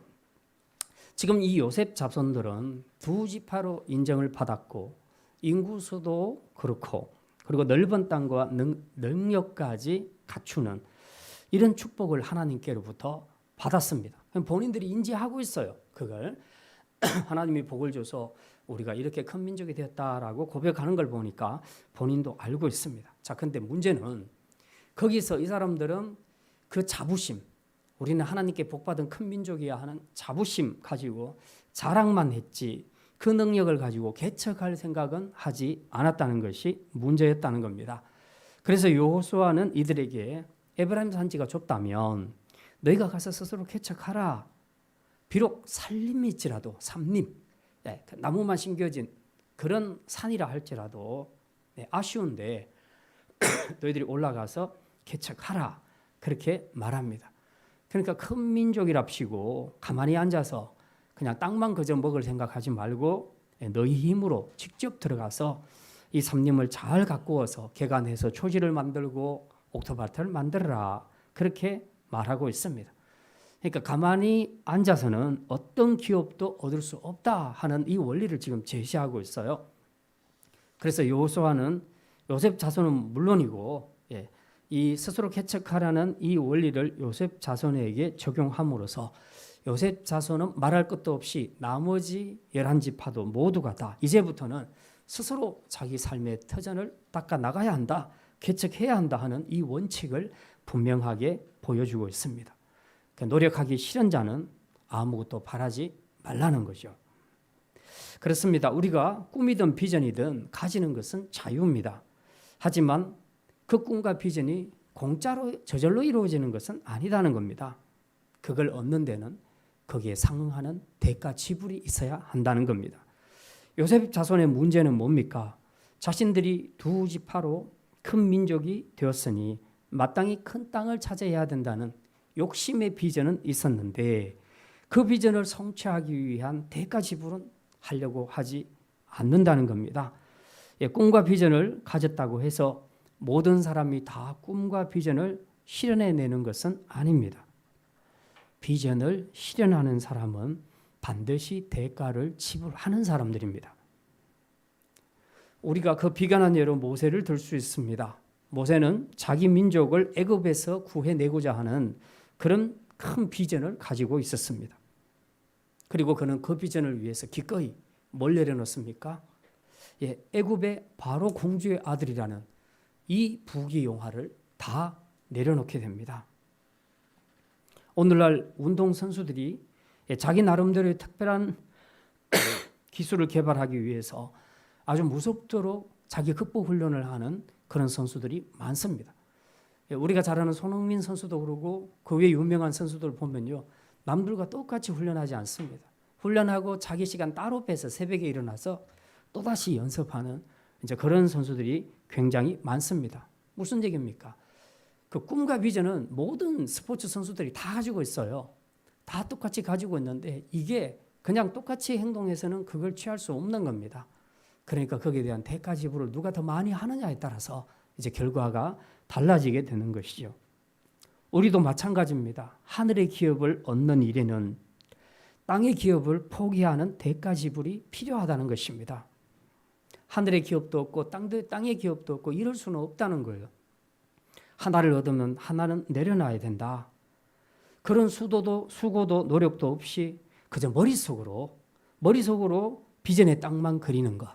지금 이 요셉 자손들은 두 지파로 인정을 받았고 인구수도 그렇고 그리고 넓은 땅과 능력까지 갖추는 이런 축복을 하나님께로부터 받았습니다. 본인들이 인지하고 있어요. 그걸 하나님이 복을 줘서 우리가 이렇게 큰 민족이 되었다라고 고백하는 걸 보니까 본인도 알고 있습니다. 자, 근데 문제는 거기서 이 사람들은 그 자부심, 우리는 하나님께 복받은 큰 민족이야 하는 자부심 가지고 자랑만 했지 그 능력을 가지고 개척할 생각은 하지 않았다는 것이 문제였다는 겁니다. 그래서 여호수아는 이들에게 에브라임 산지가 좁다면 너희가 가서 스스로 개척하라. 비록 산림일지라도 산림, 나무만 심겨진 그런 산이라 할지라도 아쉬운데 너희들이 올라가서 개척하라. 그렇게 말합니다. 그러니까 큰 민족이랍시고 가만히 앉아서 그냥 땅만 그저 먹을 생각하지 말고 너희 힘으로 직접 들어가서 이 산림을 잘 가꾸어서 개간해서 초지를 만들고 옥토밭을 만들어라. 그렇게 말하고 있습니다. 그러니까 가만히 앉아서는 어떤 기업도 얻을 수 없다 하는 이 원리를 지금 제시하고 있어요. 그래서 여호수아는 요셉 자손은 물론이고 이 스스로 개척하라는 이 원리를 요셉 자손에게 적용함으로써 요셉 자손은 말할 것도 없이 나머지 11지파도 모두가 다 이제부터는 스스로 자기 삶의 터전을 닦아 나가야 한다, 개척해야 한다 하는 이 원칙을 분명하게 보여주고 있습니다. 노력하기 싫은 자는 아무것도 바라지 말라는 거죠. 그렇습니다. 우리가 꿈이든 비전이든 가지는 것은 자유입니다. 하지만 그 꿈과 비전이 공짜로 저절로 이루어지는 것은 아니라는 겁니다. 그걸 얻는 데는 거기에 상응하는 대가 지불이 있어야 한다는 겁니다. 요셉 자손의 문제는 뭡니까? 자신들이 두 지파로 큰 민족이 되었으니 마땅히 큰 땅을 차지해야 된다는 욕심의 비전은 있었는데 그 비전을 성취하기 위한 대가 지불은 하려고 하지 않는다는 겁니다. 꿈과 비전을 가졌다고 해서 모든 사람이 다 꿈과 비전을 실현해내는 것은 아닙니다. 비전을 실현하는 사람은 반드시 대가를 지불하는 사람들입니다. 우리가 그 비관한 예로 모세를 들 수 있습니다. 모세는 자기 민족을 애굽에서 구해내고자 하는 그런 큰 비전을 가지고 있었습니다. 그리고 그는 그 비전을 위해서 기꺼이 뭘 내려놓습니까? 애굽의 바로 공주의 아들이라는 이 부귀영화를 다 내려놓게 됩니다. 오늘날 운동선수들이 자기 나름대로의 특별한 기술을 개발하기 위해서 아주 무섭도록 자기 극복 훈련을 하는 그런 선수들이 많습니다. 우리가 잘 아는 손흥민 선수도 그러고 그 외 유명한 선수들 보면요, 남들과 똑같이 훈련하지 않습니다. 훈련하고 자기 시간 따로 빼서 새벽에 일어나서 또다시 연습하는 이제 그런 선수들이 굉장히 많습니다. 무슨 얘기입니까? 그 꿈과 비전은 모든 스포츠 선수들이 다 가지고 있어요. 다 똑같이 가지고 있는데 이게 그냥 똑같이 행동해서는 그걸 취할 수 없는 겁니다. 그러니까 거기에 대한 대가 지불을 누가 더 많이 하느냐에 따라서 이제 결과가 달라지게 되는 것이죠. 우리도 마찬가지입니다. 하늘의 기업을 얻는 일에는 땅의 기업을 포기하는 대가 지불이 필요하다는 것입니다. 하늘의 기업도 없고 땅의 기업도 없고 이럴 수는 없다는 거예요. 하나를 얻으면 하나는 내려놔야 된다. 그런 수고도 노력도 없이 그저 머릿속으로 비전의 땅만 그리는 것.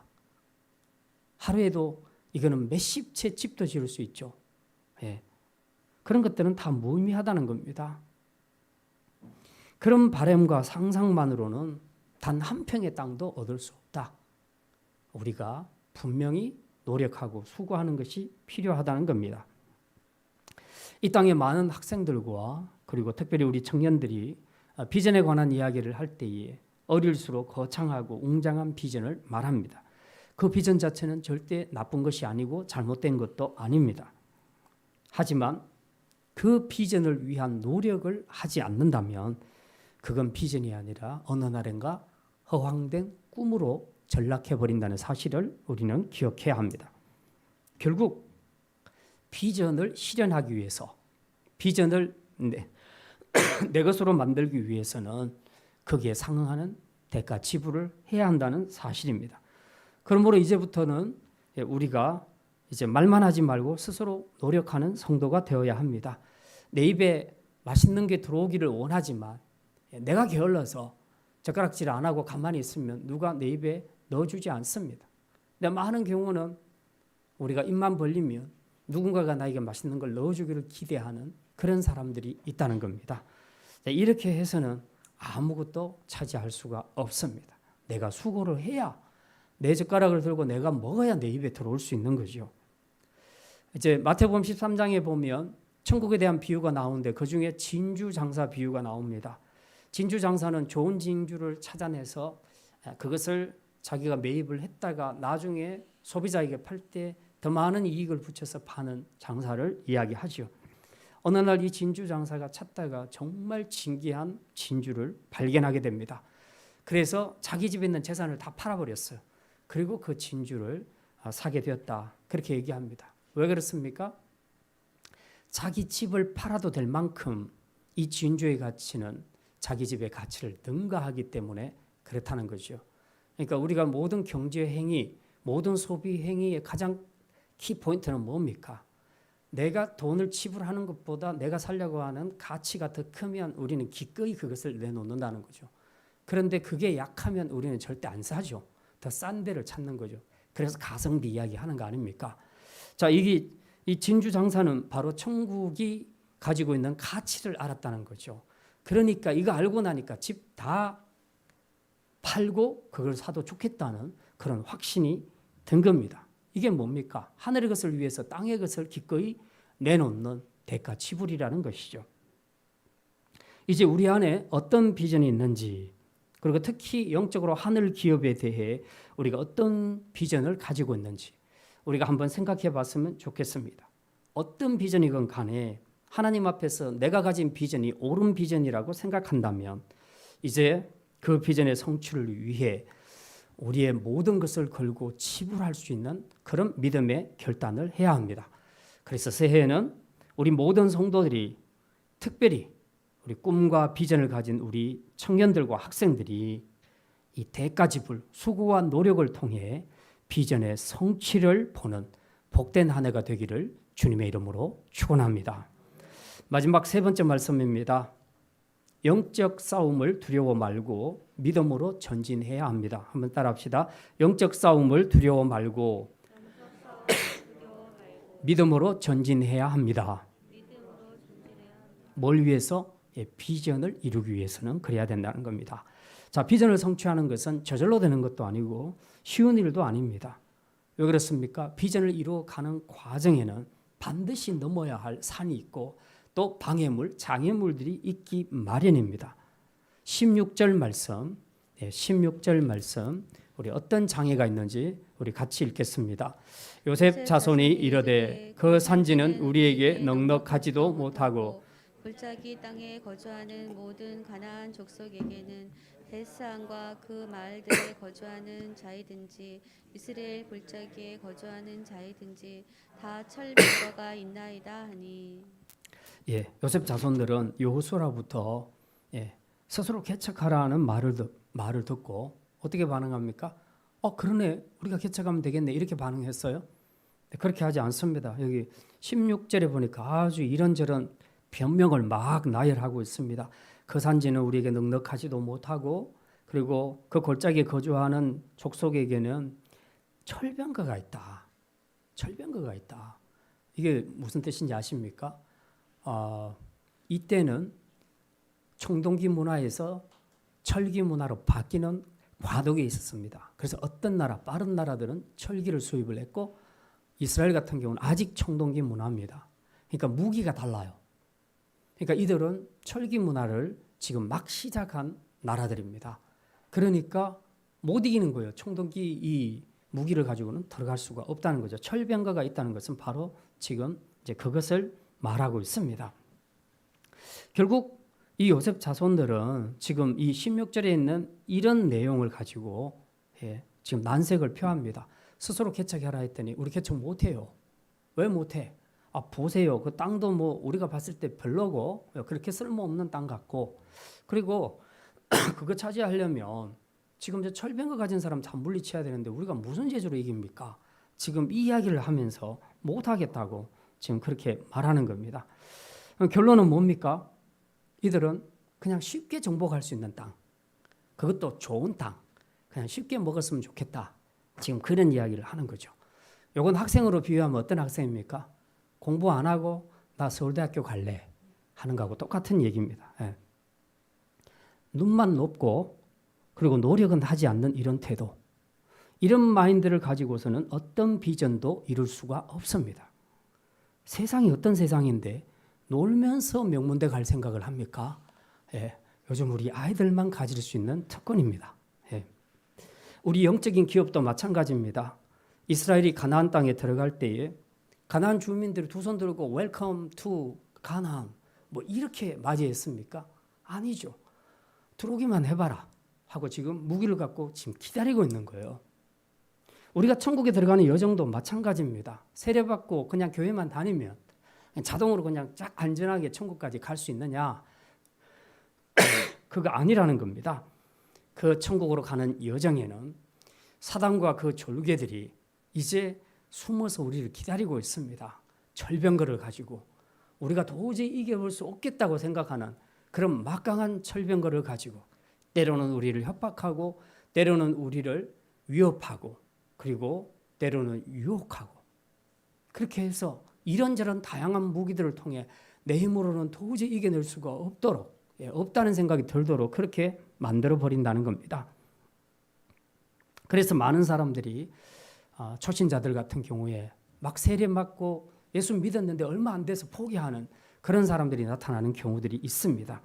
하루에도 이거는 몇십 채 집도 지을 수 있죠. 그런 것들은 다 무의미하다는 겁니다. 그런 바람과 상상만으로는 단 한 평의 땅도 얻을 수 없다. 우리가 분명히 노력하고 수고하는 것이 필요하다는 겁니다. 이 땅에 많은 학생들과 그리고 특별히 우리 청년들이 비전에 관한 이야기를 할 때에 어릴수록 거창하고 웅장한 비전을 말합니다. 그 비전 자체는 절대 나쁜 것이 아니고 잘못된 것도 아닙니다. 하지만 그 비전을 위한 노력을 하지 않는다면 그건 비전이 아니라 어느 날인가 허황된 꿈으로 전락해버린다는 사실을 우리는 기억해야 합니다. 결국 비전을 실현하기 위해서 비전을 내 것으로 만들기 위해서는 거기에 상응하는 대가 지불을 해야 한다는 사실입니다. 그러므로 이제부터는 우리가 이제 말만 하지 말고 스스로 노력하는 성도가 되어야 합니다. 내 입에 맛있는 게 들어오기를 원하지만 내가 게을러서 젓가락질 안 하고 가만히 있으면 누가 내 입에 넣어주지 않습니다. 근데 많은 경우는 우리가 입만 벌리면 누군가가 나에게 맛있는 걸 넣어주기를 기대하는 그런 사람들이 있다는 겁니다. 이렇게 해서는 아무것도 차지할 수가 없습니다. 내가 수고를 해야 내 젓가락을 들고 내가 먹어야 내 입에 들어올 수 있는 거죠. 이제 마태복음 13장에 보면 천국에 대한 비유가 나오는데 그중에 진주 장사 비유가 나옵니다. 진주 장사는 좋은 진주를 찾아내서 그것을 자기가 매입을 했다가 나중에 소비자에게 팔 때 더 많은 이익을 붙여서 파는 장사를 이야기하죠. 어느 날 이 진주 장사가 찾다가 정말 진귀한 진주를 발견하게 됩니다. 그래서 자기 집에 있는 재산을 다 팔아버렸어요. 그리고 그 진주를 사게 되었다. 그렇게 얘기합니다. 왜 그렇습니까? 자기 집을 팔아도 될 만큼 이 진주의 가치는 자기 집의 가치를 능가하기 때문에 그렇다는 거죠. 그러니까 우리가 모든 경제 행위, 모든 소비 행위의 가장 키 포인트는 뭡니까? 내가 돈을 지불하는 것보다 내가 살려고 하는 가치가 더 크면 우리는 기꺼이 그것을 내놓는다는 거죠. 그런데 그게 약하면 우리는 절대 안 사죠. 더 싼 데를 찾는 거죠. 그래서 가성비 이야기 하는 거 아닙니까? 자, 이 진주 장사는 바로 천국이 가지고 있는 가치를 알았다는 거죠. 그러니까 이거 알고 나니까 집 다 팔고 그걸 사도 좋겠다는 그런 확신이 든 겁니다. 이게 뭡니까? 하늘의 것을 위해서 땅의 것을 기꺼이 내놓는 대가 지불이라는 것이죠. 이제 우리 안에 어떤 비전이 있는지, 그리고 특히 영적으로 하늘 기업에 대해 우리가 어떤 비전을 가지고 있는지 우리가 한번 생각해 봤으면 좋겠습니다. 어떤 비전이건 간에 하나님 앞에서 내가 가진 비전이 옳은 비전이라고 생각한다면 이제 그 비전의 성취를 위해 우리의 모든 것을 걸고 지불할 수 있는 그런 믿음의 결단을 해야 합니다. 그래서 새해에는 우리 모든 성도들이 특별히 우리 꿈과 비전을 가진 우리 청년들과 학생들이 이 대가 지불, 수고와 노력을 통해 비전의 성취를 보는 복된 한 해가 되기를 주님의 이름으로 축원합니다. 마지막 세 번째 말씀입니다. 영적 싸움을 두려워 말고 믿음으로 전진해야 합니다. 한번 따라합시다. 영적 싸움을 두려워 말고 믿음으로 전진해야 합니다. 뭘 위해서? 비전을 이루기 위해서는 그래야 된다는 겁니다. 자, 비전을 성취하는 것은 저절로 되는 것도 아니고 쉬운 일도 아닙니다. 왜 그렇습니까? 비전을 이루어가는 과정에는 반드시 넘어야 할 산이 있고 또 방해물, 장애물들이 있기 마련입니다. 16절 말씀, 16절 말씀, 우리 어떤 장애가 있는지 우리 같이 읽겠습니다. 요셉 자손이 이르되 그 산지는 우리에게 넉넉하지도 못하고 골짜기 땅에 거주하는 모든 가나안 족속에게는 벳산과 그 마을들에 거주하는 자이든지 이스라엘 골짜기에 거주하는 자이든지 다 철병거가 있나이다 하니. 요셉 자손들은 여호수아로부터 스스로 개척하라는 말을 듣고 어떻게 반응합니까? 그러네, 우리가 개척하면 되겠네, 이렇게 반응했어요. 그렇게 하지 않습니다. 여기 16절에 보니까 아주 이런저런 변명을 막 나열하고 있습니다. 그 산지는 우리에게 넉넉하지도 못하고 그리고 그 골짜기에 거주하는 족속에게는 철병거가 있다. 철병거가 있다. 이게 무슨 뜻인지 아십니까? 이때는 청동기 문화에서 철기 문화로 바뀌는 과도기에 있었습니다. 그래서 어떤 나라, 빠른 나라들은 철기를 수입을 했고 이스라엘 같은 경우는 아직 청동기 문화입니다. 그러니까 무기가 달라요. 그러니까 이들은 철기 문화를 지금 막 시작한 나라들입니다. 그러니까 못 이기는 거예요. 청동기 이 무기를 가지고는 들어갈 수가 없다는 거죠. 철병거가 있다는 것은 바로 지금 이제 그것을 말하고 있습니다. 결국 이 요셉 자손들은 지금 이 16절에 있는 이런 내용을 가지고 지금 난색을 표합니다. 스스로 개척해라 했더니 우리 개척 못해요. 왜 못해? 보세요. 그 땅도 뭐 우리가 봤을 때 별로고 그렇게 쓸모없는 땅 같고 그리고 그거 차지하려면 지금 저 철병거 가진 사람 다 물리쳐야 되는데 우리가 무슨 재주로 이깁니까? 지금 이 이야기를 하면서 못하겠다고 지금 그렇게 말하는 겁니다. 결론은 뭡니까? 이들은 그냥 쉽게 정복할 수 있는 땅, 그것도 좋은 땅, 그냥 쉽게 먹었으면 좋겠다. 지금 그런 이야기를 하는 거죠. 이건 학생으로 비유하면 어떤 학생입니까? 공부 안 하고 나 서울대학교 갈래 하는 거하고 똑같은 얘기입니다. 예. 눈만 높고 그리고 노력은 하지 않는 이런 태도, 이런 마인드를 가지고서는 어떤 비전도 이룰 수가 없습니다. 세상이 어떤 세상인데 놀면서 명문대 갈 생각을 합니까? 예. 요즘 우리 아이들만 가질 수 있는 특권입니다. 예. 우리 영적인 기업도 마찬가지입니다. 이스라엘이 가나안 땅에 들어갈 때에 가나안 주민들이 두 손 들고 웰컴 투 가나안 뭐 이렇게 맞이했습니까? 아니죠. 들어오기만 해봐라 하고 지금 무기를 갖고 지금 기다리고 있는 거예요. 우리가 천국에 들어가는 여정도 마찬가지입니다. 세례받고 그냥 교회만 다니면 자동으로 그냥 쫙 안전하게 천국까지 갈 수 있느냐? 그거 아니라는 겁니다. 그 천국으로 가는 여정에는 사단과 그 졸개들이 이제 숨어서 우리를 기다리고 있습니다. 철병거를 가지고 우리가 도저히 이겨볼 수 없겠다고 생각하는 그런 막강한 철병거를 가지고 때로는 우리를 협박하고 때로는 우리를 위협하고 그리고 때로는 유혹하고 그렇게 해서 이런저런 다양한 무기들을 통해 내 힘으로는 도저히 이겨낼 수가 없도록 없다는 생각이 들도록 그렇게 만들어 버린다는 겁니다. 그래서 많은 사람들이 초신자들 같은 경우에 막 세례 맞고 예수 믿었는데 얼마 안 돼서 포기하는 그런 사람들이 나타나는 경우들이 있습니다.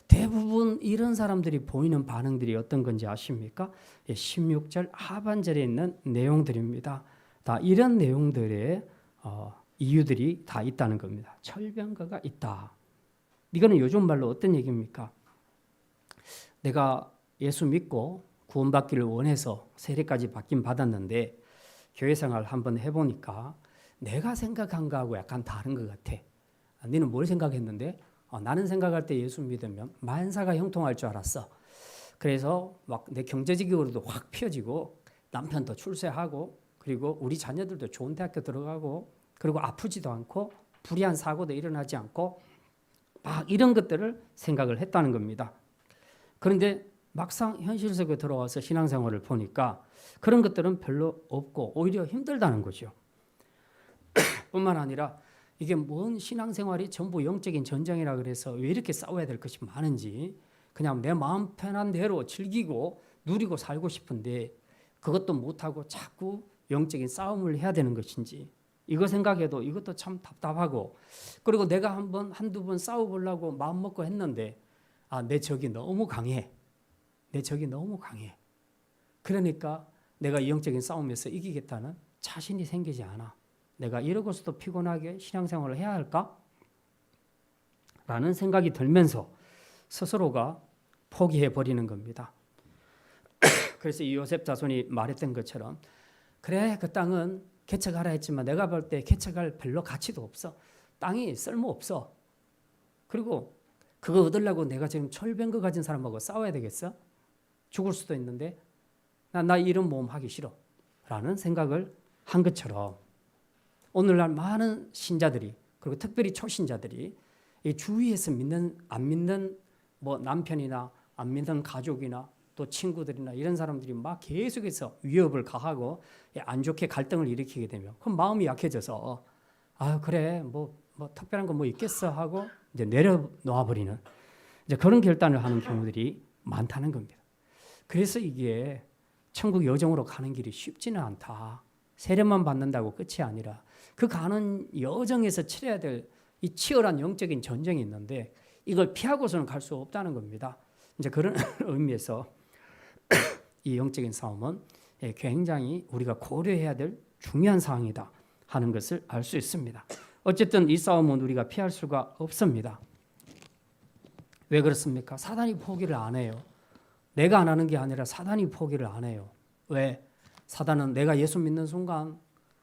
대부분 이런 사람들이 보이는 반응들이 어떤 건지 아십니까? 16절 하반절에 있는 내용들입니다. 다 이런 내용들의 이유들이 다 있다는 겁니다. 철병거가 있다. 이거는 요즘 말로 어떤 얘기입니까? 내가 예수 믿고 구원받기를 원해서 세례까지 받긴 받았는데 교회 생활 한번 해보니까 내가 생각한 거하고 약간 다른 것 같아. 너는 뭘 생각했는데? 나는 생각할 때 예수 믿으면 만사가 형통할 줄 알았어. 그래서 막 내 경제적으로도 확 펴지고 남편도 출세하고 그리고 우리 자녀들도 좋은 대학교 들어가고 그리고 아프지도 않고 불의한 사고도 일어나지 않고 막 이런 것들을 생각을 했다는 겁니다. 그런데 막상 현실 속에 들어와서 신앙생활을 보니까 그런 것들은 별로 없고 오히려 힘들다는 거죠. 뿐만 아니라 이게 뭔 신앙생활이 전부 영적인 전쟁이라 그래서 왜 이렇게 싸워야 될 것이 많은지 그냥 내 마음 편한 대로 즐기고 누리고 살고 싶은데 그것도 못하고 자꾸 영적인 싸움을 해야 되는 것인지 이거 생각해도 이것도 참 답답하고 그리고 내가 한두 번 싸워보려고 마음 먹고 했는데 내 적이 너무 강해. 내 적이 너무 강해. 그러니까 내가 이 영적인 싸움에서 이기겠다는 자신이 생기지 않아. 내가 이러고서도 피곤하게 신앙생활을 해야 할까? 라는 생각이 들면서 스스로가 포기해버리는 겁니다. 그래서 이 요셉 자손이 말했던 것처럼 그래 그 땅은 개척하라 했지만 내가 볼 때 개척할 별로 가치도 없어. 땅이 쓸모없어. 그리고 그거 얻으려고 내가 지금 철병거 가진 사람하고 싸워야 되겠어? 죽을 수도 있는데 나 이런 모험 하기 싫어 라는 생각을 한 것처럼 오늘날 많은 신자들이 그리고 특별히 초신자들이 이 주위에서 믿는 안 믿는 뭐 남편이나 안 믿는 가족이나 또 친구들이나 이런 사람들이 막 계속해서 위협을 가하고 안 좋게 갈등을 일으키게 되면 그럼 마음이 약해져서 그래 뭐 특별한 거 뭐 있겠어 하고 이제 내려놓아 버리는 이제 그런 결단을 하는 경우들이 많다는 겁니다. 그래서 이게 천국 여정으로 가는 길이 쉽지는 않다. 세례만 받는다고 끝이 아니라 그 가는 여정에서 치러야 될 이 치열한 영적인 전쟁이 있는데 이걸 피하고서는 갈 수 없다는 겁니다. 이제 그런 의미에서 이 영적인 싸움은 굉장히 우리가 고려해야 될 중요한 사항이다 하는 것을 알 수 있습니다. 어쨌든 이 싸움은 우리가 피할 수가 없습니다. 왜 그렇습니까? 사단이 포기를 안 해요. 내가 안 하는 게 아니라 사단이 포기를 안 해요. 왜? 사단은 내가 예수 믿는 순간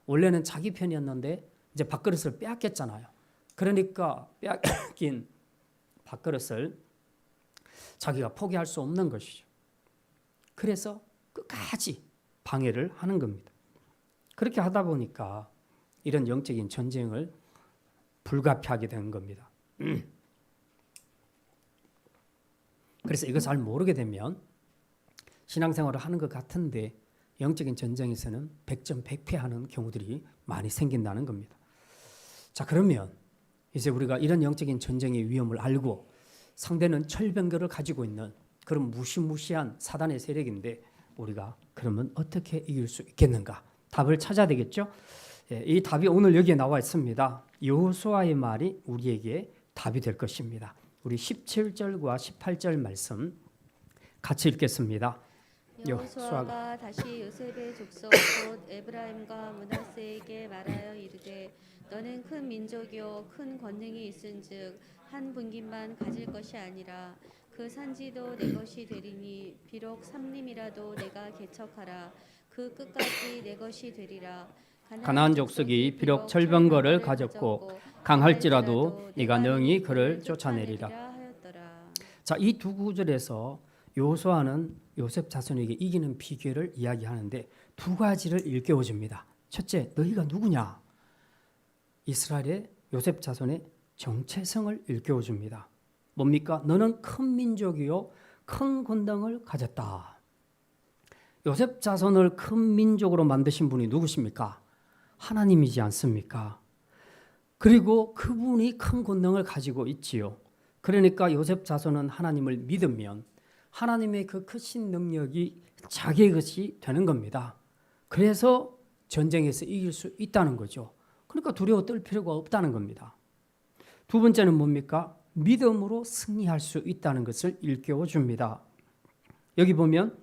원래는 자기 편이었는데 이제 밥그릇을 빼앗겼잖아요. 그러니까 빼앗긴 밥그릇을 자기가 포기할 수 없는 것이죠. 그래서 끝까지 방해를 하는 겁니다. 그렇게 하다 보니까 이런 영적인 전쟁을 불가피하게 된 겁니다. 그래서 이거 잘 모르게 되면 신앙생활을 하는 것 같은데 영적인 전쟁에서는 100점100패하는 경우들이 많이 생긴다는 겁니다. 자, 그러면 이제 우리가 이런 영적인 전쟁의 위험을 알고 상대는 철병거를 가지고 있는 그런 무시무시한 사단의 세력인데 우리가 그러면 어떻게 이길 수 있겠는가? 답을 찾아야 되겠죠? 이 답이 오늘 여기에 나와 있습니다. 여호수아의 말이 우리에게 답이 될 것입니다. 우리 17절과 18절 말씀 같이 읽겠습니다. 여호수아가 다시 요셉의 족속 곧 에브라임과 므낫세에게 말하여 이르되 너는 큰 민족이요 큰 권능이 있은즉 한 분깃만 가질 것이 아니라 그 산지도 내 것이 되리니 비록 삼림이라도 내가 개척하라 그 끝까지 내 것이 되리라. 가나안 족속이 비록 철병거를 가졌고 강할지라도 네가 능히 그를 쫓아내리라. 자, 이 두 구절에서 여호수아는 요셉 자손에게 이기는 비결을 이야기하는데 두 가지를 일깨워줍니다. 첫째, 너희가 누구냐? 이스라엘의 요셉 자손의 정체성을 일깨워줍니다. 뭡니까? 너는 큰 민족이요 큰 권능을 가졌다. 요셉 자손을 큰 민족으로 만드신 분이 누구십니까? 하나님이지 않습니까? 그리고 그분이 큰 권능을 가지고 있지요. 그러니까 요셉 자손은 하나님을 믿으면 하나님의 그 크신 능력이 자기의 것이 되는 겁니다. 그래서 전쟁에서 이길 수 있다는 거죠. 그러니까 두려워 떨 필요가 없다는 겁니다. 두 번째는 뭡니까? 믿음으로 승리할 수 있다는 것을 일깨워 줍니다. 여기 보면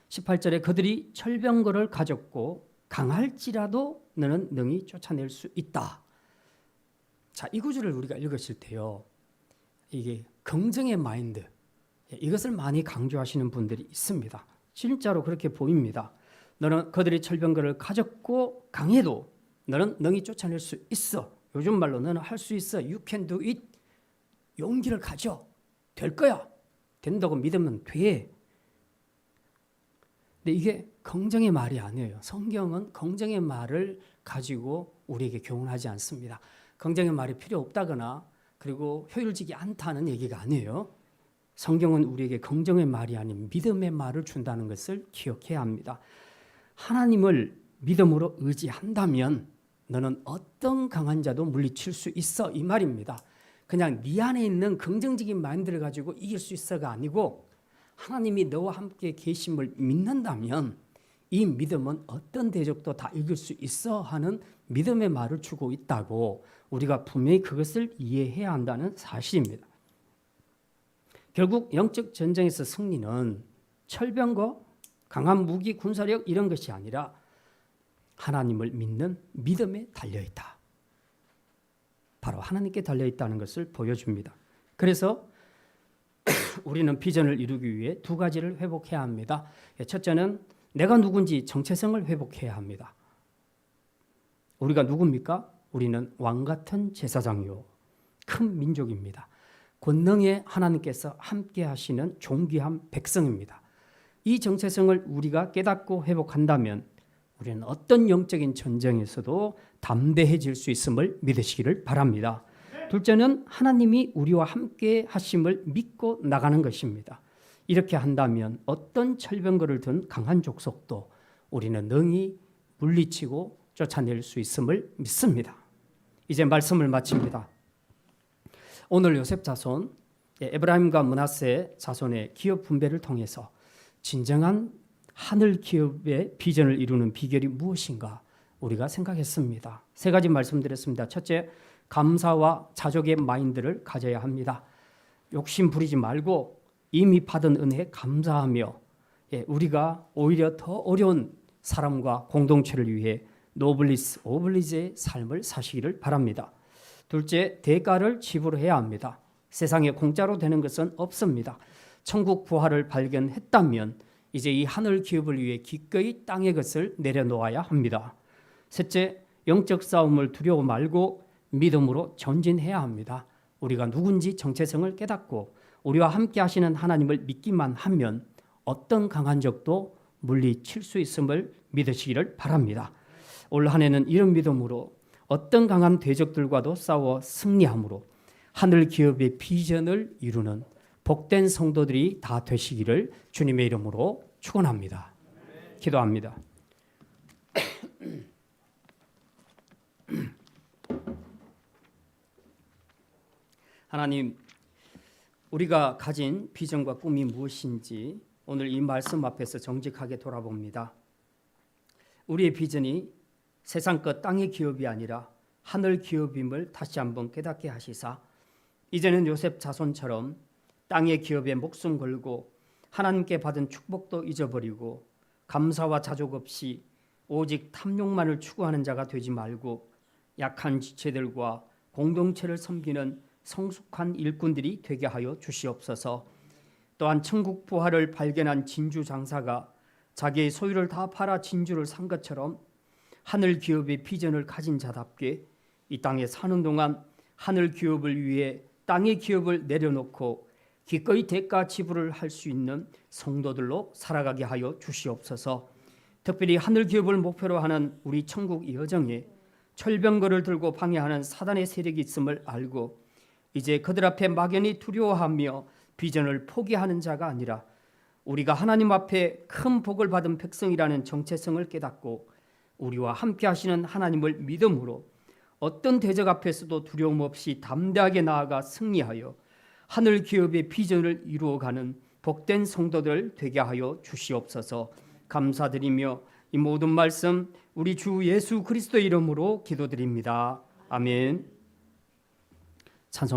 18절에 그들이 철병거를 가졌고 강할지라도 너는 능히 쫓아낼 수 있다. 자, 이 구절을 우리가 읽으실 때요, 이게 긍정의 마인드, 이것을 많이 강조하시는 분들이 있습니다. 진짜로 그렇게 보입니다. 너는 그들이 철병거를 가졌고 강해도 너는 능히 쫓아낼 수 있어. 요즘 말로 너는 할 수 있어. You can do it. 용기를 가져. 될 거야. 된다고 믿으면 돼. 근데 이게 긍정의 말이 아니에요. 성경은 긍정의 말을 가지고 우리에게 교훈하지 않습니다. 긍정의 말이 필요 없다거나 그리고 효율적이 않다는 얘기가 아니에요. 성경은 우리에게 긍정의 말이 아닌 믿음의 말을 준다는 것을 기억해야 합니다. 하나님을 믿음으로 의지한다면 너는 어떤 강한 자도 물리칠 수 있어, 이 말입니다. 그냥 네 안에 있는 긍정적인 마인드를 가지고 이길 수 있어가 아니고 하나님이 너와 함께 계심을 믿는다면 이 믿음은 어떤 대적도 다 이길 수 있어 하는 믿음의 말을 주고 있다고 우리가 분명히 그것을 이해해야 한다는 사실입니다. 결국 영적 전쟁에서 승리는 철병거, 강한 무기, 군사력 이런 것이 아니라 하나님을 믿는 믿음에 달려있다. 바로 하나님께 달려있다는 것을 보여줍니다. 그래서 우리는 비전을 이루기 위해 두 가지를 회복해야 합니다. 첫째는 내가 누군지 정체성을 회복해야 합니다. 우리가 누굽니까? 우리는 왕같은 제사장이요 큰 민족입니다. 권능의 하나님께서 함께 하시는 존귀한 백성입니다. 이 정체성을 우리가 깨닫고 회복한다면 우리는 어떤 영적인 전쟁에서도 담대해질 수 있음을 믿으시기를 바랍니다. 둘째는 하나님이 우리와 함께 하심을 믿고 나가는 것입니다. 이렇게 한다면 어떤 철병거를 든 강한 족속도 우리는 능히 물리치고 쫓아낼 수 있음을 믿습니다. 이제 말씀을 마칩니다. 오늘 요셉 자손, 에브라임과 므낫세 자손의 기업 분배를 통해서 진정한 하늘 기업의 비전을 이루는 비결이 무엇인가 우리가 생각했습니다. 세 가지 말씀드렸습니다. 첫째, 감사와 자족의 마인드를 가져야 합니다. 욕심 부리지 말고 이미 받은 은혜에 감사하며 우리가 오히려 더 어려운 사람과 공동체를 위해 노블리스 오블리제의 삶을 사시기를 바랍니다. 둘째, 대가를 지불해야 합니다. 세상에 공짜로 되는 것은 없습니다. 천국 부활을 발견했다면 이제 이 하늘 기업을 위해 기꺼이 땅의 것을 내려놓아야 합니다. 셋째, 영적 싸움을 두려워 말고 믿음으로 전진해야 합니다. 우리가 누군지 정체성을 깨닫고 우리와 함께 하시는 하나님을 믿기만 하면 어떤 강한 적도 물리칠 수 있음을 믿으시기를 바랍니다. 올 한 해는 이런 믿음으로 어떤 강한 대적들과도 싸워 승리함으로 하늘 기업의 비전을 이루는 복된 성도들이 다 되시기를 주님의 이름으로 축원합니다. 기도합니다. 하나님, 우리가 가진 비전과 꿈이 무엇인지 오늘 이 말씀 앞에서 정직하게 돌아봅니다. 우리의 비전이 세상 것 땅의 기업이 아니라 하늘 기업임을 다시 한번 깨닫게 하시사 이제는 요셉 자손처럼 땅의 기업에 목숨 걸고 하나님께 받은 축복도 잊어버리고 감사와 자족 없이 오직 탐욕만을 추구하는 자가 되지 말고 약한 지체들과 공동체를 섬기는 성숙한 일꾼들이 되게 하여 주시옵소서. 또한 천국 부활을 발견한 진주 장사가 자기의 소유를 다 팔아 진주를 산 것처럼 하늘 기업의 비전을 가진 자답게 이 땅에 사는 동안 하늘 기업을 위해 땅의 기업을 내려놓고 기꺼이 대가 지불을 할 수 있는 성도들로 살아가게 하여 주시옵소서. 특별히 하늘 기업을 목표로 하는 우리 천국 여정에 철병거를 들고 방해하는 사단의 세력이 있음을 알고 이제 그들 앞에 막연히 두려워하며 비전을 포기하는 자가 아니라 우리가 하나님 앞에 큰 복을 받은 백성이라는 정체성을 깨닫고 우리와 함께 하시는 하나님을 믿음으로 어떤 대적 앞에서도 두려움 없이 담대하게 나아가 승리하여 하늘 기업의 비전을 이루어가는 복된 성도들 되게 하여 주시옵소서. 감사드리며 이 모든 말씀 우리 주 예수 그리스도의 이름으로 기도드립니다. 아멘. 찬송과